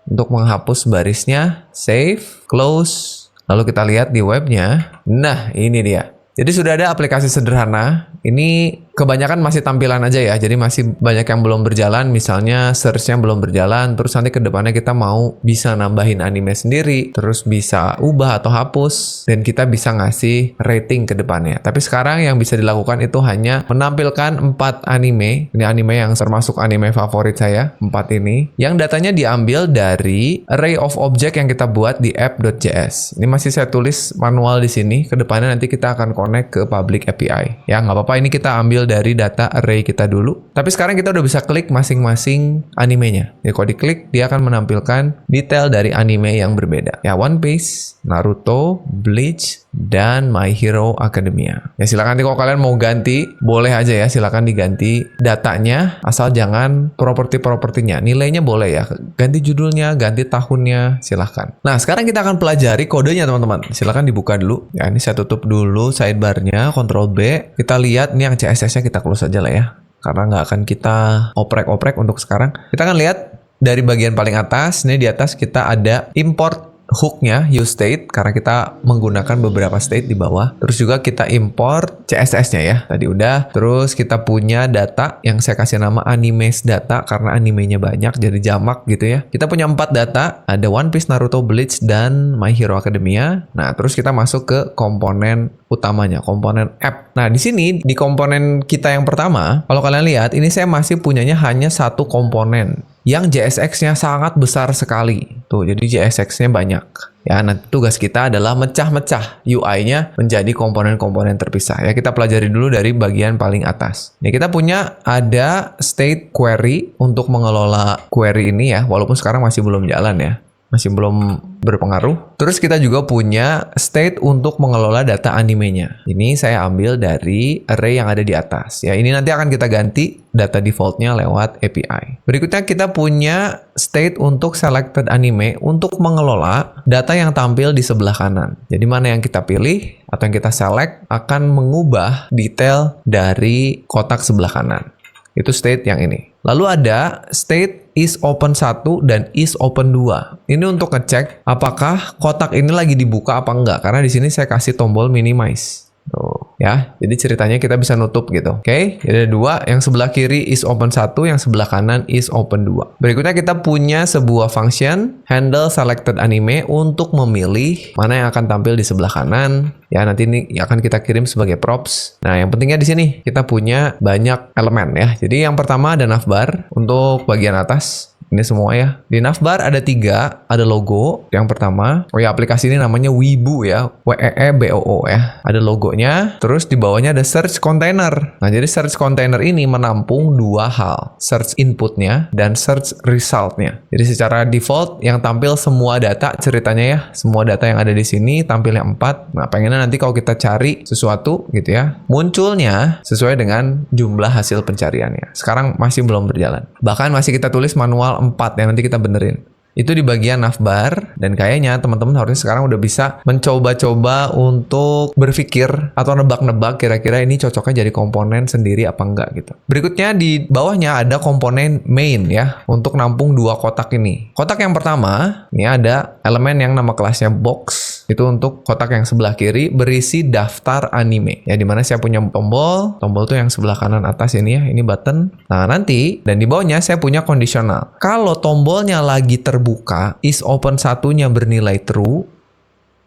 untuk menghapus barisnya. Save, close. Lalu kita lihat di webnya. Nah, ini dia. Jadi sudah ada aplikasi sederhana. Ini kebanyakan masih tampilan aja ya. Jadi masih banyak yang belum berjalan. Misalnya search-nya belum berjalan. Terus nanti ke depannya kita mau bisa nambahin anime sendiri. Terus bisa ubah atau hapus. Dan kita bisa ngasih rating ke depannya. Tapi sekarang yang bisa dilakukan itu hanya menampilkan 4 anime. Ini anime yang termasuk anime favorit saya. 4 ini. Yang datanya diambil dari array of object yang kita buat di app.js. Ini masih saya tulis manual di sini. Ke depannya nanti kita akan connect ke public API. Ya, nggak apa-apa, ini kita ambil dari data array kita dulu. Tapi sekarang kita udah bisa klik masing-masing animenya. Ya, kalau diklik, dia akan menampilkan detail dari anime yang berbeda. Ya, One Piece, Naruto, Bleach, dan My Hero Academia. Ya, silakan nanti kalau kalian mau ganti, boleh aja ya, silakan diganti datanya, asal jangan properti-propertinya. Nilainya boleh ya, ganti judulnya, ganti tahunnya, silahkan. Nah, sekarang kita akan pelajari kodenya, teman-teman. Silakan dibuka dulu. Ya, ini saya tutup dulu sidebar-nya, Ctrl B. Kita lihat, ini yang CSS-nya kita close aja lah ya. Karena nggak akan kita oprek-oprek untuk sekarang. Kita akan lihat dari bagian paling atas. Ini di atas kita ada import hook-nya, use state, karena kita menggunakan beberapa state di bawah. Terus juga kita import CSS-nya ya. Tadi udah. Terus kita punya data yang saya kasih nama animes data karena animenya banyak jadi jamak gitu ya. Kita punya 4 data, ada One Piece, Naruto, Bleach, dan My Hero Academia. Nah, terus kita masuk ke komponen utamanya, komponen app. Nah, di sini di komponen kita yang pertama, kalau kalian lihat, ini saya masih punyanya hanya 1 komponen. yang JSX-nya sangat besar sekali. Tuh, jadi JSX-nya banyak. Ya, nanti tugas kita adalah mecah-mecah UI-nya menjadi komponen-komponen terpisah. Ya, kita pelajari dulu dari bagian paling atas. Nih, kita punya ada state query untuk mengelola query ini ya, walaupun sekarang masih belum jalan ya. Masih belum berpengaruh. Terus kita juga punya state untuk mengelola data animenya. Ini saya ambil dari array yang ada di atas. Ya, ini nanti akan kita ganti data defaultnya lewat API. Berikutnya kita punya state untuk selected anime untuk mengelola data yang tampil di sebelah kanan. Jadi mana yang kita pilih atau yang kita select akan mengubah detail dari kotak sebelah kanan. Itu state yang ini. Lalu ada state is open 1 dan is open 2. Ini untuk ngecek apakah kotak ini lagi dibuka apa enggak. Karena di sini saya kasih tombol minimize. Tuh, ya. Jadi ceritanya kita bisa nutup gitu. Oke, jadi ada dua. Yang sebelah kiri is open 1, yang sebelah kanan is open 2. Berikutnya kita punya sebuah function handle selected anime untuk memilih mana yang akan tampil di sebelah kanan. Ya, nanti ini akan kita kirim sebagai props. Nah, yang pentingnya di sini kita punya banyak elemen ya. Jadi yang pertama ada navbar untuk bagian atas. Ini semua ya. Di navbar ada 3, ada logo yang pertama. Oh ya, aplikasi ini namanya Weibo ya, WEEBOO ya. Ada logonya, terus di bawahnya ada search container. Nah, jadi search container ini menampung 2 hal, search inputnya dan search resultnya. Jadi secara default yang tampil semua data ceritanya ya, semua data yang ada di sini tampilnya 4. Nah, pengennya nanti kalau kita cari sesuatu gitu ya, munculnya sesuai dengan jumlah hasil pencariannya. Sekarang masih belum berjalan. Bahkan masih kita tulis manual 4 yang nanti kita benerin. Itu di bagian navbar, dan kayaknya teman-teman harusnya sekarang udah bisa mencoba-coba untuk berpikir atau nebak-nebak kira-kira ini cocoknya jadi komponen sendiri apa enggak gitu. Berikutnya di bawahnya ada komponen main ya, untuk nampung 2 kotak ini. Kotak yang pertama, ini ada elemen yang nama kelasnya box. Itu untuk kotak yang sebelah kiri berisi daftar anime. Ya, dimana saya punya tombol tuh yang sebelah kanan atas ini ya, ini button. Nah, nanti, dan di bawahnya saya punya kondisional. Kalau tombolnya lagi terbuka, is open 1-nya bernilai true,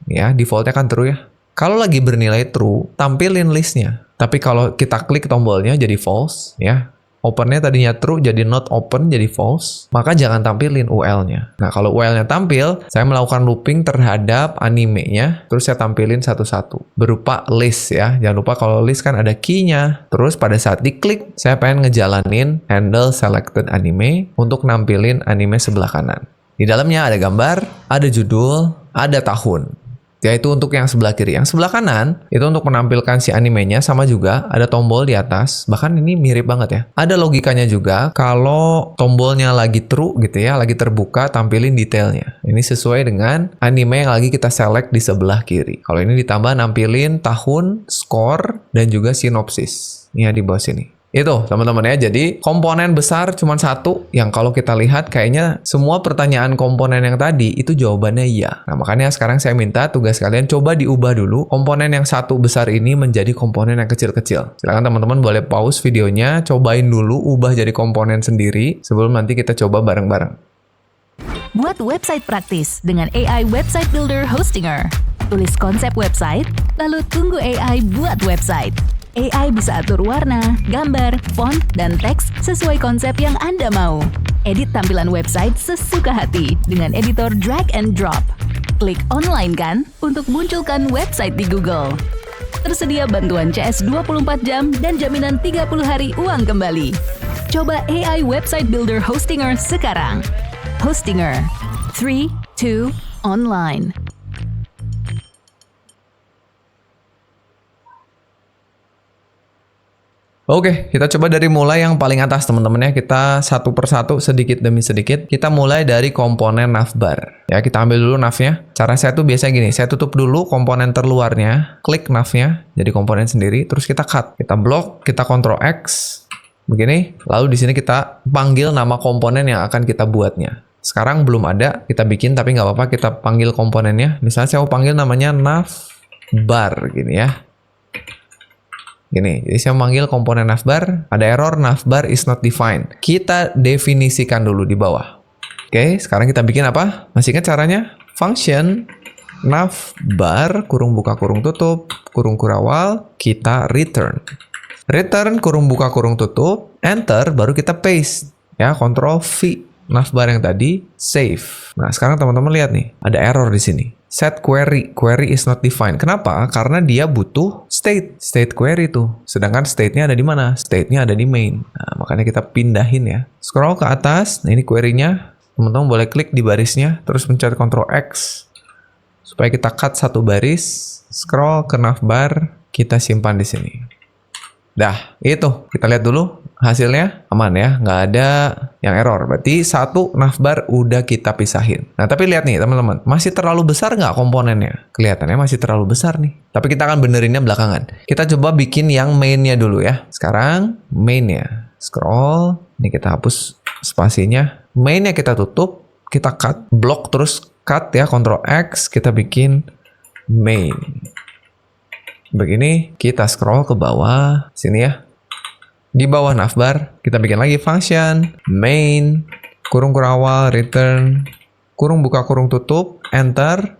ya, defaultnya kan true ya. Kalau lagi bernilai true, tampilin listnya. Tapi kalau kita klik tombolnya jadi false, ya. Opennya tadinya true jadi not open jadi false, maka jangan tampilin UL-nya. Nah, kalau UL-nya tampil, saya melakukan looping terhadap animenya, terus saya tampilin satu-satu berupa list ya. Jangan lupa kalau list kan ada key-nya. Terus pada saat diklik, saya pengen ngejalanin handle selected anime untuk nampilin anime sebelah kanan. Di dalamnya ada gambar, ada judul, ada tahun. Yaitu untuk yang sebelah kiri. Yang sebelah kanan, itu untuk menampilkan si animenya, sama juga ada tombol di atas. Bahkan ini mirip banget ya. Ada logikanya juga, kalau tombolnya lagi true gitu ya, lagi terbuka, tampilin detailnya. Ini sesuai dengan anime yang lagi kita select di sebelah kiri. Kalau ini ditambah nampilin tahun, skor, dan juga sinopsis. Ini ya di bawah sini. Itu teman-teman ya, jadi komponen besar cuma 1 yang kalau kita lihat kayaknya semua pertanyaan komponen yang tadi itu jawabannya iya. Nah, makanya sekarang saya minta tugas kalian coba diubah dulu komponen yang 1 besar ini menjadi komponen yang kecil-kecil. Silakan teman-teman boleh pause videonya, cobain dulu ubah jadi komponen sendiri sebelum nanti kita coba bareng-bareng. Buat website praktis dengan AI Website Builder Hostinger. Tulis konsep website, lalu tunggu AI buat website. AI bisa atur warna, gambar, font, dan teks sesuai konsep yang Anda mau. Edit tampilan website sesuka hati dengan editor drag and drop. Klik online kan untuk munculkan website di Google. Tersedia bantuan CS 24 jam dan jaminan 30 hari uang kembali. Coba AI Website Builder Hostinger sekarang. Hostinger 3, 2, online. Oke, kita coba dari mulai yang paling atas teman-teman ya. Kita satu persatu sedikit demi sedikit. Kita mulai dari komponen navbar. Ya, kita ambil dulu navnya. Cara saya tuh biasanya gini, saya tutup dulu komponen terluarnya, klik navnya jadi komponen sendiri, terus kita cut. Kita blok, kita Ctrl X. Begini, lalu di sini kita panggil nama komponen yang akan kita buatnya. Sekarang belum ada, kita bikin tapi nggak apa-apa, kita panggil komponennya. Misalnya saya mau panggil namanya navbar gini ya. Gini, jadi saya memanggil komponen navbar, ada error navbar is not defined. Kita definisikan dulu di bawah. Oke, sekarang kita bikin apa? Masih ingat caranya? Function navbar, kurung buka kurung tutup, kurung kurawal, kita return. Return kurung buka kurung tutup, enter, baru kita paste. Ya, Ctrl V. navbar yang tadi, save. Nah, sekarang teman-teman lihat nih, ada error di sini. Set query is not defined. Kenapa? Karena dia butuh state query tuh. Sedangkan state-nya ada di mana? State-nya ada di main. Nah, makanya kita pindahin ya. Scroll ke atas, nah ini query-nya. Teman-teman boleh klik di barisnya, terus pencet Ctrl X supaya kita cut satu baris. Scroll ke navbar, kita simpan di sini. Dah, itu. Kita lihat dulu hasilnya aman ya, nggak ada yang error. Berarti satu navbar udah kita pisahin. Nah, tapi lihat nih teman-teman, masih terlalu besar nggak komponennya? Kelihatannya masih terlalu besar nih. Tapi kita akan benerinnya belakangan. Kita coba bikin yang mainnya dulu ya. Sekarang mainnya. Scroll, ini kita hapus spasinya. Mainnya kita tutup, kita cut, blok terus cut ya, Ctrl X, kita bikin main. Begini, kita scroll ke bawah, sini ya. Di bawah navbar, kita bikin lagi function, main, kurung awal, return, kurung buka kurung tutup, enter,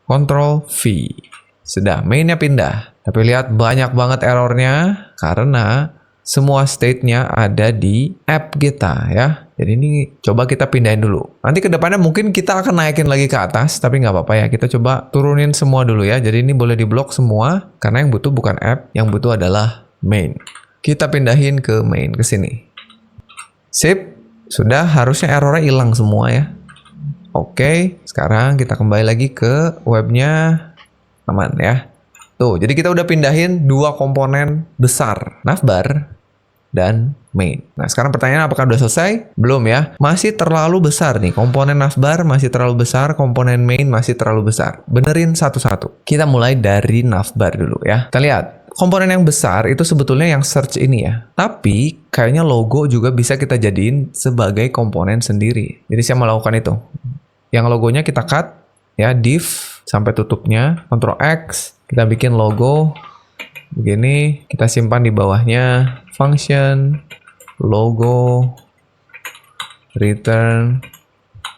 Ctrl V. Sudah, mainnya pindah. Tapi lihat banyak banget errornya, karena semua state-nya ada di app kita ya. Jadi ini coba kita pindahin dulu. Nanti ke depannya mungkin kita akan naikin lagi ke atas, tapi nggak apa-apa ya. Kita coba turunin semua dulu ya. Jadi ini boleh diblok semua, karena yang butuh bukan app, yang butuh adalah main. Kita pindahin ke main, ke sini. Sip, sudah harusnya errornya hilang semua ya. Oke, sekarang kita kembali lagi ke webnya, aman ya. Tuh, jadi kita udah pindahin dua komponen besar, navbar dan main. Nah, sekarang pertanyaan apakah udah selesai? Belum ya. Masih terlalu besar nih. Komponen navbar masih terlalu besar, komponen main masih terlalu besar. Benerin satu-satu. Kita mulai dari navbar dulu ya. Kita lihat. Komponen yang besar itu sebetulnya yang search ini ya. Tapi kayaknya logo juga bisa kita jadiin sebagai komponen sendiri. Jadi saya mau lakukan itu. Yang logonya kita cut ya, div sampai tutupnya, Ctrl X, kita bikin logo begini, kita simpan di bawahnya function logo return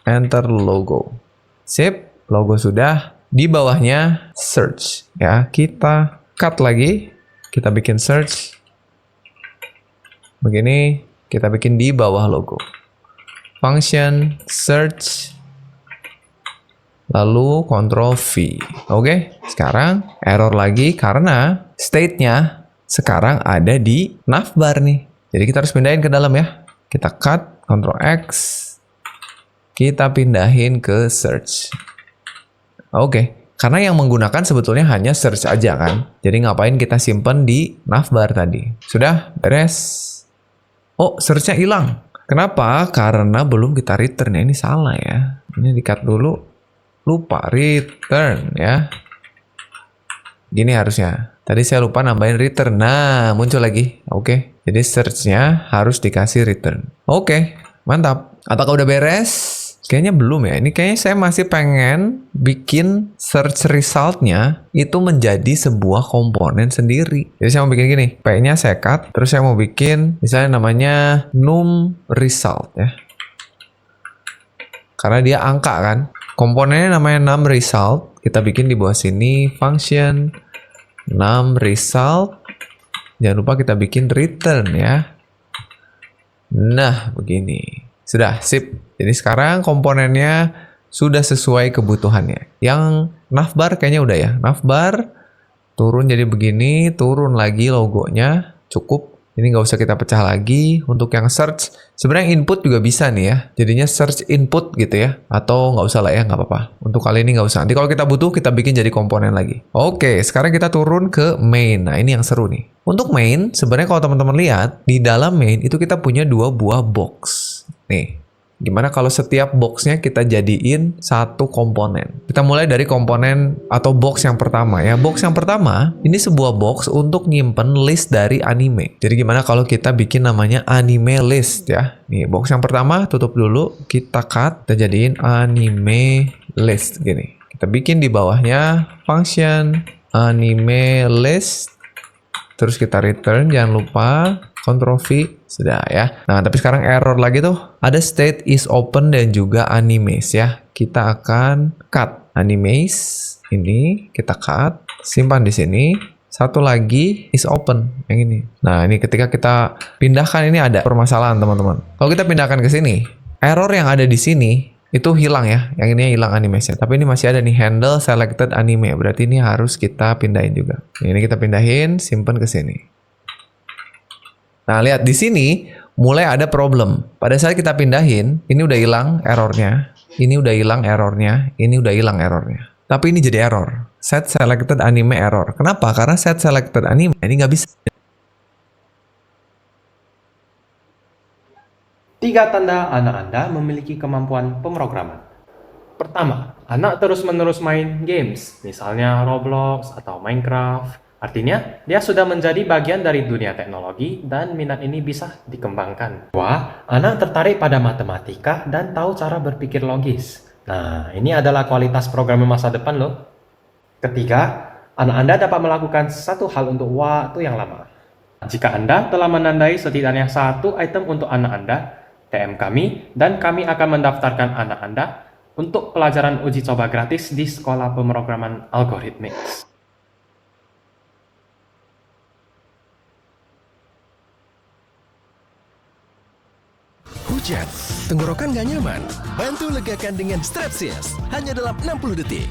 enter logo. Sip, logo sudah. Di bawahnya search ya, kita cut lagi, kita bikin search begini, kita bikin di bawah logo function search lalu Ctrl V. Oke, sekarang error lagi karena state-nya sekarang ada di navbar nih. Jadi kita harus pindahin ke dalam ya. Kita cut, Ctrl X, kita pindahin ke search. Oke, karena yang menggunakan sebetulnya hanya search aja kan. Jadi ngapain kita simpen di navbar tadi. Sudah, beres. Oh, search-nya hilang. Kenapa? Karena belum kita return ya. Ini salah ya. Ini di-cut dulu. Lupa return ya. Gini harusnya. Tadi saya lupa nambahin return. Nah, muncul lagi. Oke. Jadi search-nya harus dikasih return. Oke, mantap. Apakah udah beres? Kayaknya belum ya. Ini kayaknya saya masih pengen bikin search result-nya itu menjadi sebuah komponen sendiri. Jadi saya mau bikin gini. P-nya saya cut. Terus saya mau bikin misalnya namanya num result ya. Karena dia angka kan. Komponennya namanya num result. Kita bikin di bawah sini function num result. Jangan lupa kita bikin return ya. Nah, begini. Sudah, sip. Jadi sekarang komponennya sudah sesuai kebutuhannya. Yang navbar kayaknya udah ya. Navbar turun jadi begini, turun lagi logonya. Cukup. Ini nggak usah kita pecah lagi. Untuk yang search, sebenarnya input juga bisa nih ya. Jadinya search input gitu ya. Atau nggak usah lah ya, nggak apa-apa. Untuk kali ini nggak usah. Nanti kalau kita butuh, kita bikin jadi komponen lagi. Oke, sekarang kita turun ke main. Nah, ini yang seru nih. Untuk main, sebenarnya kalau teman-teman lihat, di dalam main itu kita punya dua buah box. Nih. Gimana kalau setiap boxnya kita jadiin satu komponen? Kita mulai dari komponen atau box yang pertama ya. Box yang pertama, ini sebuah box untuk nyimpen list dari anime. Jadi gimana kalau kita bikin namanya anime list ya. Nih, box yang pertama tutup dulu, kita cut, kita jadiin anime list gini. Kita bikin di bawahnya function anime list. Terus kita return, jangan lupa Ctrl V, sudah ya. Nah, tapi sekarang error lagi tuh. Ada state is open dan juga animes ya. Kita akan cut animes. Ini kita cut, simpan di sini. Satu lagi is open, yang ini. Nah, ini ketika kita pindahkan ini ada permasalahan teman-teman. Kalau kita pindahkan ke sini, error yang ada di sini itu hilang ya. Yang ini hilang animation. Tapi ini masih ada nih handle selected anime. Berarti ini harus kita pindahin juga. Ini kita pindahin, simpen ke sini. Nah, lihat di sini mulai ada problem. Pada saat kita pindahin, ini udah hilang errornya. Ini udah hilang errornya. Ini udah hilang errornya. Tapi ini jadi error. Set selected anime error. Kenapa? Karena set selected anime ini nggak bisa. 3 tanda anak Anda memiliki kemampuan pemrograman. Pertama, anak terus-menerus main games, misalnya Roblox atau Minecraft. Artinya, dia sudah menjadi bagian dari dunia teknologi dan minat ini bisa dikembangkan. Wah, anak tertarik pada matematika dan tahu cara berpikir logis. Nah, ini adalah kualitas programmer masa depan loh. Ketiga, anak Anda dapat melakukan satu hal untuk waktu yang lama. Jika Anda telah menandai setidaknya satu item untuk anak Anda, TM kami, dan kami akan mendaftarkan anak Anda untuk pelajaran uji coba gratis di Sekolah Pemrograman Algoritmik. Hujan, tenggorokan gak nyaman? Bantu legakan dengan Strepsils, hanya dalam 60 detik.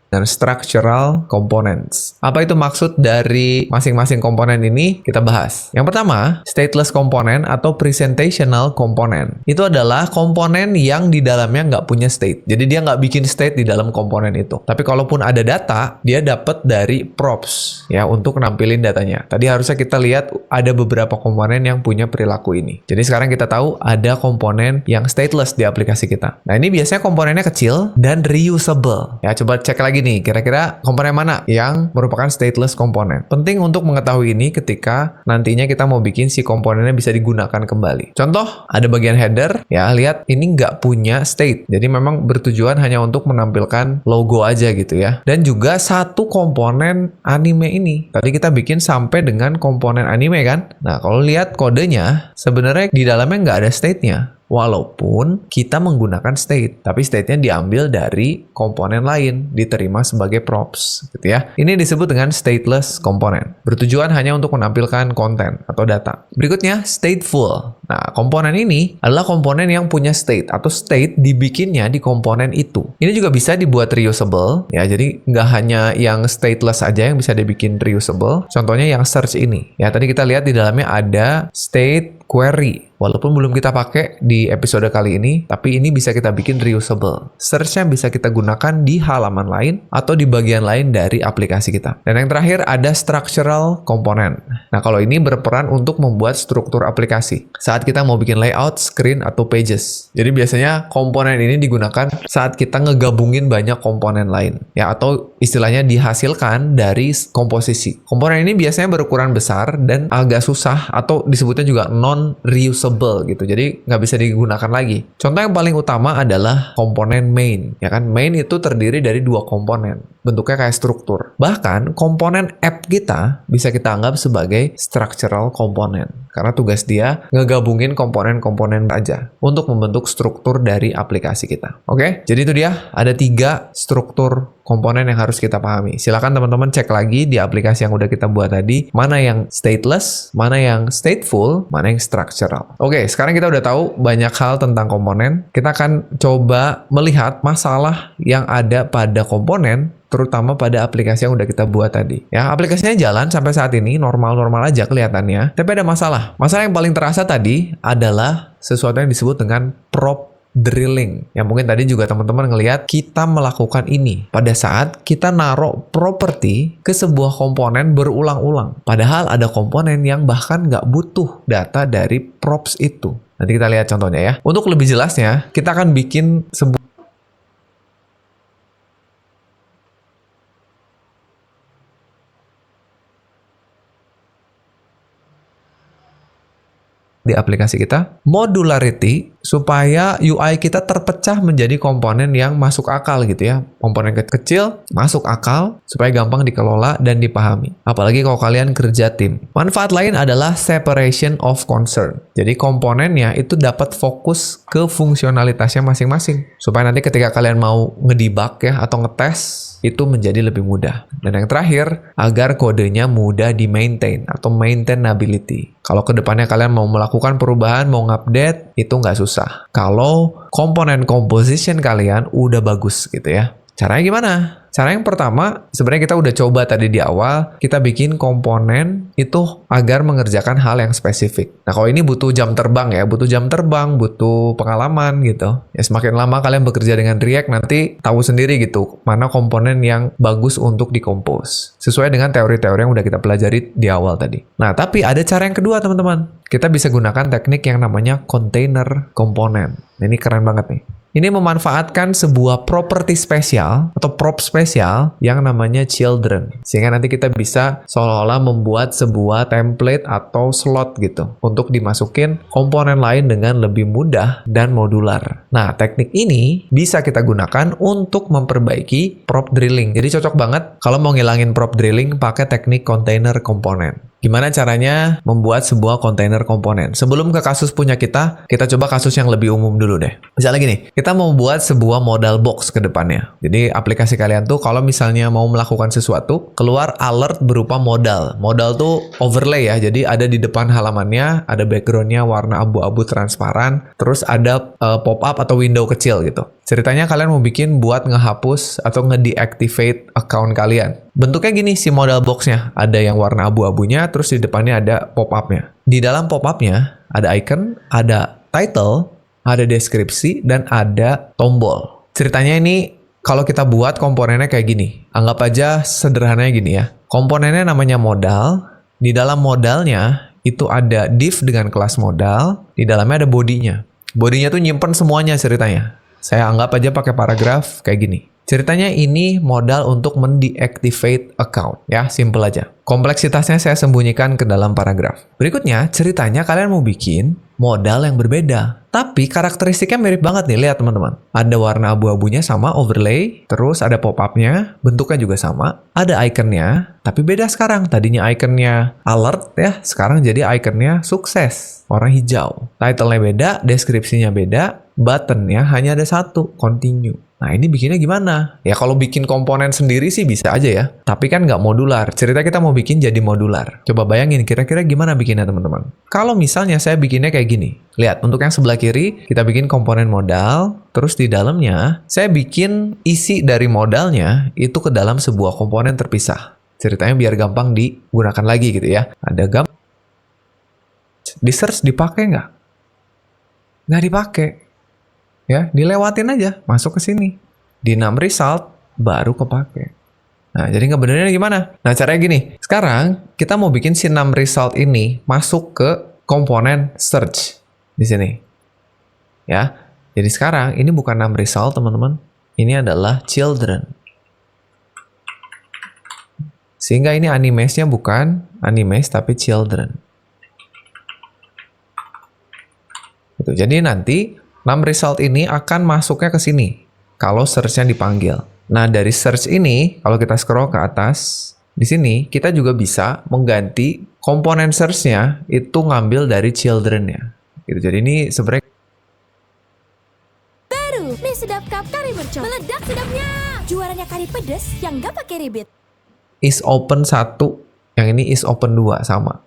Dan structural components. Apa itu maksud dari masing-masing komponen ini? Kita bahas. Yang pertama, stateless component atau presentational component. Itu adalah komponen yang di dalamnya nggak punya state. Jadi dia nggak bikin state di dalam komponen itu. Tapi kalaupun ada data, dia dapat dari props ya untuk nampilin datanya. Tadi harusnya kita lihat ada beberapa komponen yang punya perilaku ini. Jadi sekarang kita tahu ada komponen yang stateless di aplikasi kita. Nah ini biasanya komponennya kecil dan reusable. Ya coba cek lagi nih, kira-kira komponen mana yang merupakan stateless komponen. Penting untuk mengetahui ini ketika nantinya kita mau bikin si komponennya bisa digunakan kembali. Contoh, ada bagian header, ya lihat ini nggak punya state. Jadi memang bertujuan hanya untuk menampilkan logo aja gitu ya. Dan juga satu komponen anime ini. Tadi kita bikin sampai dengan komponen anime kan? Nah, kalau lihat kodenya, sebenarnya di dalamnya nggak ada state-nya. Walaupun kita menggunakan state, tapi state-nya diambil dari komponen lain, diterima sebagai props, gitu ya. Ini disebut dengan stateless komponen. Bertujuan hanya untuk menampilkan konten atau data. Berikutnya, stateful. Nah, komponen ini adalah komponen yang punya state atau state dibikinnya di komponen itu. Ini juga bisa dibuat reusable, ya. Jadi nggak hanya yang stateless aja yang bisa dibikin reusable. Contohnya yang search ini. Ya, tadi kita lihat di dalamnya ada state query. Walaupun belum kita pakai di episode kali ini, tapi ini bisa kita bikin reusable. Search-nya bisa kita gunakan di halaman lain atau di bagian lain dari aplikasi kita. Dan yang terakhir ada structural component. Nah, kalau ini berperan untuk membuat struktur aplikasi. Saat kita mau bikin layout, screen, atau pages. Jadi biasanya komponen ini digunakan saat kita ngegabungin banyak komponen lain. Ya, atau istilahnya dihasilkan dari komposisi. Komponen ini biasanya berukuran besar dan agak susah atau disebutnya juga non-reusable gitu, jadi nggak bisa digunakan lagi. Contoh yang paling utama adalah komponen main, ya kan? Main itu terdiri dari 2 komponen, bentuknya kayak struktur. Bahkan komponen app kita bisa kita anggap sebagai structural component, karena tugas dia ngegabungin komponen-komponen aja untuk membentuk struktur dari aplikasi kita. Oke, jadi itu dia, ada 3 struktur komponen yang harus kita pahami. Silakan teman-teman cek lagi di aplikasi yang udah kita buat tadi, mana yang stateless, mana yang stateful, mana yang structural. Oke, sekarang kita udah tahu banyak hal tentang komponen. Kita akan coba melihat masalah yang ada pada komponen, terutama pada aplikasi yang udah kita buat tadi. Ya, aplikasinya jalan sampai saat ini normal-normal aja kelihatannya, tapi ada masalah. Masalah yang paling terasa tadi adalah sesuatu yang disebut dengan prop drilling. Yang mungkin tadi juga teman-teman ngelihat kita melakukan ini pada saat kita naruh properti ke sebuah komponen berulang-ulang. Padahal ada komponen yang bahkan nggak butuh data dari props itu. Nanti kita lihat contohnya ya. Untuk lebih jelasnya, kita akan bikin sebuah di aplikasi kita, modularity, supaya UI kita terpecah menjadi komponen yang masuk akal gitu ya. Komponen kecil, masuk akal, supaya gampang dikelola dan dipahami. Apalagi kalau kalian kerja tim. Manfaat lain adalah separation of concern. Jadi komponennya itu dapat fokus ke fungsionalitasnya masing-masing. Supaya nanti ketika kalian mau ngedebug ya, atau ngetes, itu menjadi lebih mudah. Dan yang terakhir, agar kodenya mudah di-maintain atau maintainability. Kalau kedepannya kalian mau melakukan perubahan, mau ngupdate, itu nggak susah. Kalau komponen composition kalian udah bagus gitu ya. Caranya gimana? Cara yang pertama, sebenarnya kita udah coba tadi di awal, kita bikin komponen itu agar mengerjakan hal yang spesifik. Nah, kalau ini butuh jam terbang ya, butuh jam terbang, butuh pengalaman gitu. Ya, semakin lama kalian bekerja dengan React, nanti tahu sendiri gitu, mana komponen yang bagus untuk dikompos. Sesuai dengan teori-teori yang udah kita pelajari di awal tadi. Nah, tapi ada cara yang kedua, teman-teman. Kita bisa gunakan teknik yang namanya container component. Nah, ini keren banget nih. Ini memanfaatkan sebuah properti spesial atau prop spesial yang namanya children. Sehingga nanti kita bisa seolah-olah membuat sebuah template atau slot gitu untuk dimasukin komponen lain dengan lebih mudah dan modular. Nah, teknik ini bisa kita gunakan untuk memperbaiki prop drilling. Jadi cocok banget kalau mau ngilangin prop drilling pakai teknik container component. Gimana caranya membuat sebuah kontainer komponen? Sebelum ke kasus punya kita coba kasus yang lebih umum dulu deh. Misalnya gini, kita mau buat sebuah modal box ke depannya. Jadi aplikasi kalian tuh kalau misalnya mau melakukan sesuatu, keluar alert berupa modal. Modal tuh overlay ya, jadi ada di depan halamannya, ada backgroundnya warna abu-abu transparan, terus ada pop-up atau window kecil gitu. Ceritanya kalian mau bikin buat ngehapus atau nge-deactivate account kalian. Bentuknya gini si modal box-nya. Ada yang warna abu-abunya, terus di depannya ada pop-up-nya. Di dalam pop-up-nya ada icon, ada title, ada deskripsi, dan ada tombol. Ceritanya ini kalau kita buat komponennya kayak gini. Anggap aja sederhananya gini ya. Komponennya namanya modal. Di dalam modalnya itu ada div dengan kelas modal. Di dalamnya ada bodinya. Bodinya tuh nyimpen semuanya ceritanya. Saya anggap aja pakai paragraf kayak gini. Ceritanya ini modal untuk mendeactivate account. Ya, simple aja. Kompleksitasnya saya sembunyikan ke dalam paragraf. Berikutnya, ceritanya kalian mau bikin modal yang berbeda. Tapi karakteristiknya mirip banget nih, lihat teman-teman. Ada warna abu-abunya sama overlay, terus ada pop-up-nya, bentuknya juga sama. Ada ikonnya, tapi beda sekarang. Tadinya ikonnya alert ya, sekarang jadi ikonnya sukses, warna hijau. Title-nya beda, deskripsinya beda, button-nya hanya ada satu, continue. Nah, ini bikinnya gimana? Ya kalau bikin komponen sendiri sih bisa aja ya. Tapi kan nggak modular. Cerita kita mau bikin jadi modular. Coba bayangin kira-kira gimana bikinnya teman-teman. Kalau misalnya saya bikinnya kayak gini. Lihat, untuk yang sebelah kiri, kita bikin komponen modal. Terus di dalamnya, saya bikin isi dari modalnya itu ke dalam sebuah komponen terpisah. Ceritanya biar gampang digunakan lagi gitu ya. Ada di search dipakai nggak? Nggak dipakai. Ya, dilewatin aja, masuk ke sini. Di num result, baru kepake. Nah, jadi ngebenerin gimana? Nah, caranya gini. Sekarang, kita mau bikin si num result ini masuk ke komponen search. Di sini. Ya, jadi sekarang, ini bukan num result, teman-teman. Ini adalah children. Sehingga ini animes-nya bukan animes, tapi children. Gitu. Jadi nanti, num result ini akan masuknya ke sini kalau search-nya dipanggil. Nah, dari search ini, kalau kita scroll ke atas, di sini kita juga bisa mengganti komponen search-nya itu ngambil dari children-nya. Gitu. Jadi ini sebenarnya Baru, mie sedap cup kari mercon. Meledak sedapnya. Juaranya kari pedes yang gak pakai ribet. is open 1, yang ini is open 2 sama.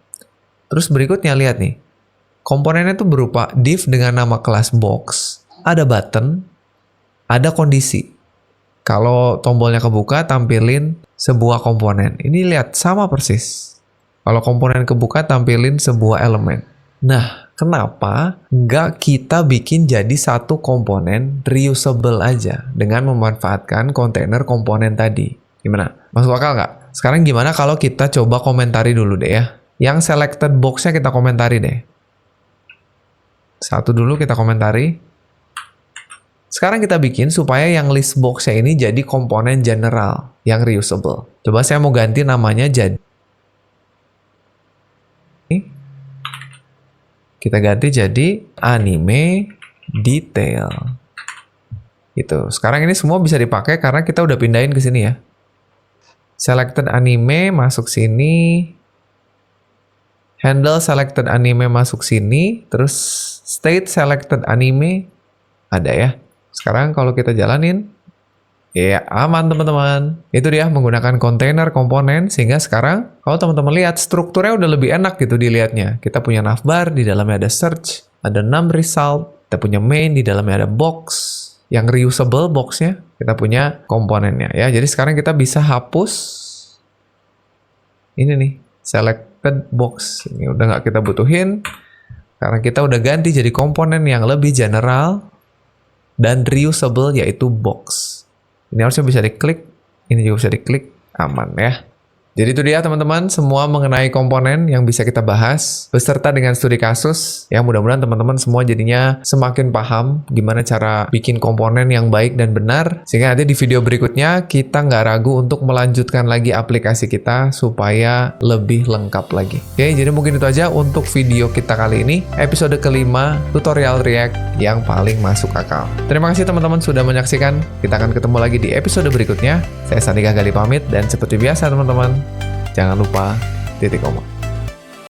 Terus berikutnya lihat nih. Komponennya itu berupa div dengan nama kelas box, ada button, ada kondisi. Kalau tombolnya kebuka, tampilin sebuah komponen. Ini lihat, sama persis. Kalau komponen kebuka, tampilin sebuah elemen. Nah, kenapa nggak kita bikin jadi satu komponen reusable aja dengan memanfaatkan kontainer komponen tadi? Gimana? Masuk akal nggak? Sekarang gimana kalau kita coba komentari dulu deh ya. Yang selected box-nya kita komentari deh. Satu dulu kita komentari. Sekarang kita bikin supaya yang list box-nya ini jadi komponen general yang reusable. Coba saya mau ganti namanya jadi. Kita ganti jadi anime detail. Gitu. Sekarang ini semua bisa dipakai karena kita udah pindahin ke sini ya. Selected anime masuk sini. Handle selected anime masuk sini, terus state selected anime ada ya. Sekarang kalau kita jalanin, Ya, aman teman-teman. Itu dia menggunakan kontainer komponen sehingga sekarang kalau teman-teman lihat strukturnya udah lebih enak gitu dilihatnya. Kita punya navbar, di dalamnya ada search, ada num result, kita punya main, di dalamnya ada box, yang reusable boxnya, kita punya komponennya ya. Jadi sekarang kita bisa hapus ini nih, selected box. Ini udah nggak kita butuhin karena kita udah ganti jadi komponen yang lebih general dan reusable yaitu box. Ini harusnya bisa diklik, ini juga bisa diklik, aman ya. Jadi itu dia teman-teman, semua mengenai komponen yang bisa kita bahas, beserta dengan studi kasus, yang mudah-mudahan teman-teman semua jadinya semakin paham gimana cara bikin komponen yang baik dan benar, sehingga nanti di video berikutnya kita nggak ragu untuk melanjutkan lagi aplikasi kita supaya lebih lengkap lagi. Oke, jadi mungkin itu aja untuk video kita kali ini, episode kelima, tutorial React yang paling masuk akal. Terima kasih teman-teman sudah menyaksikan, kita akan ketemu lagi di episode berikutnya. Saya Sandika Gali pamit, dan seperti biasa teman-teman, jangan lupa titik koma.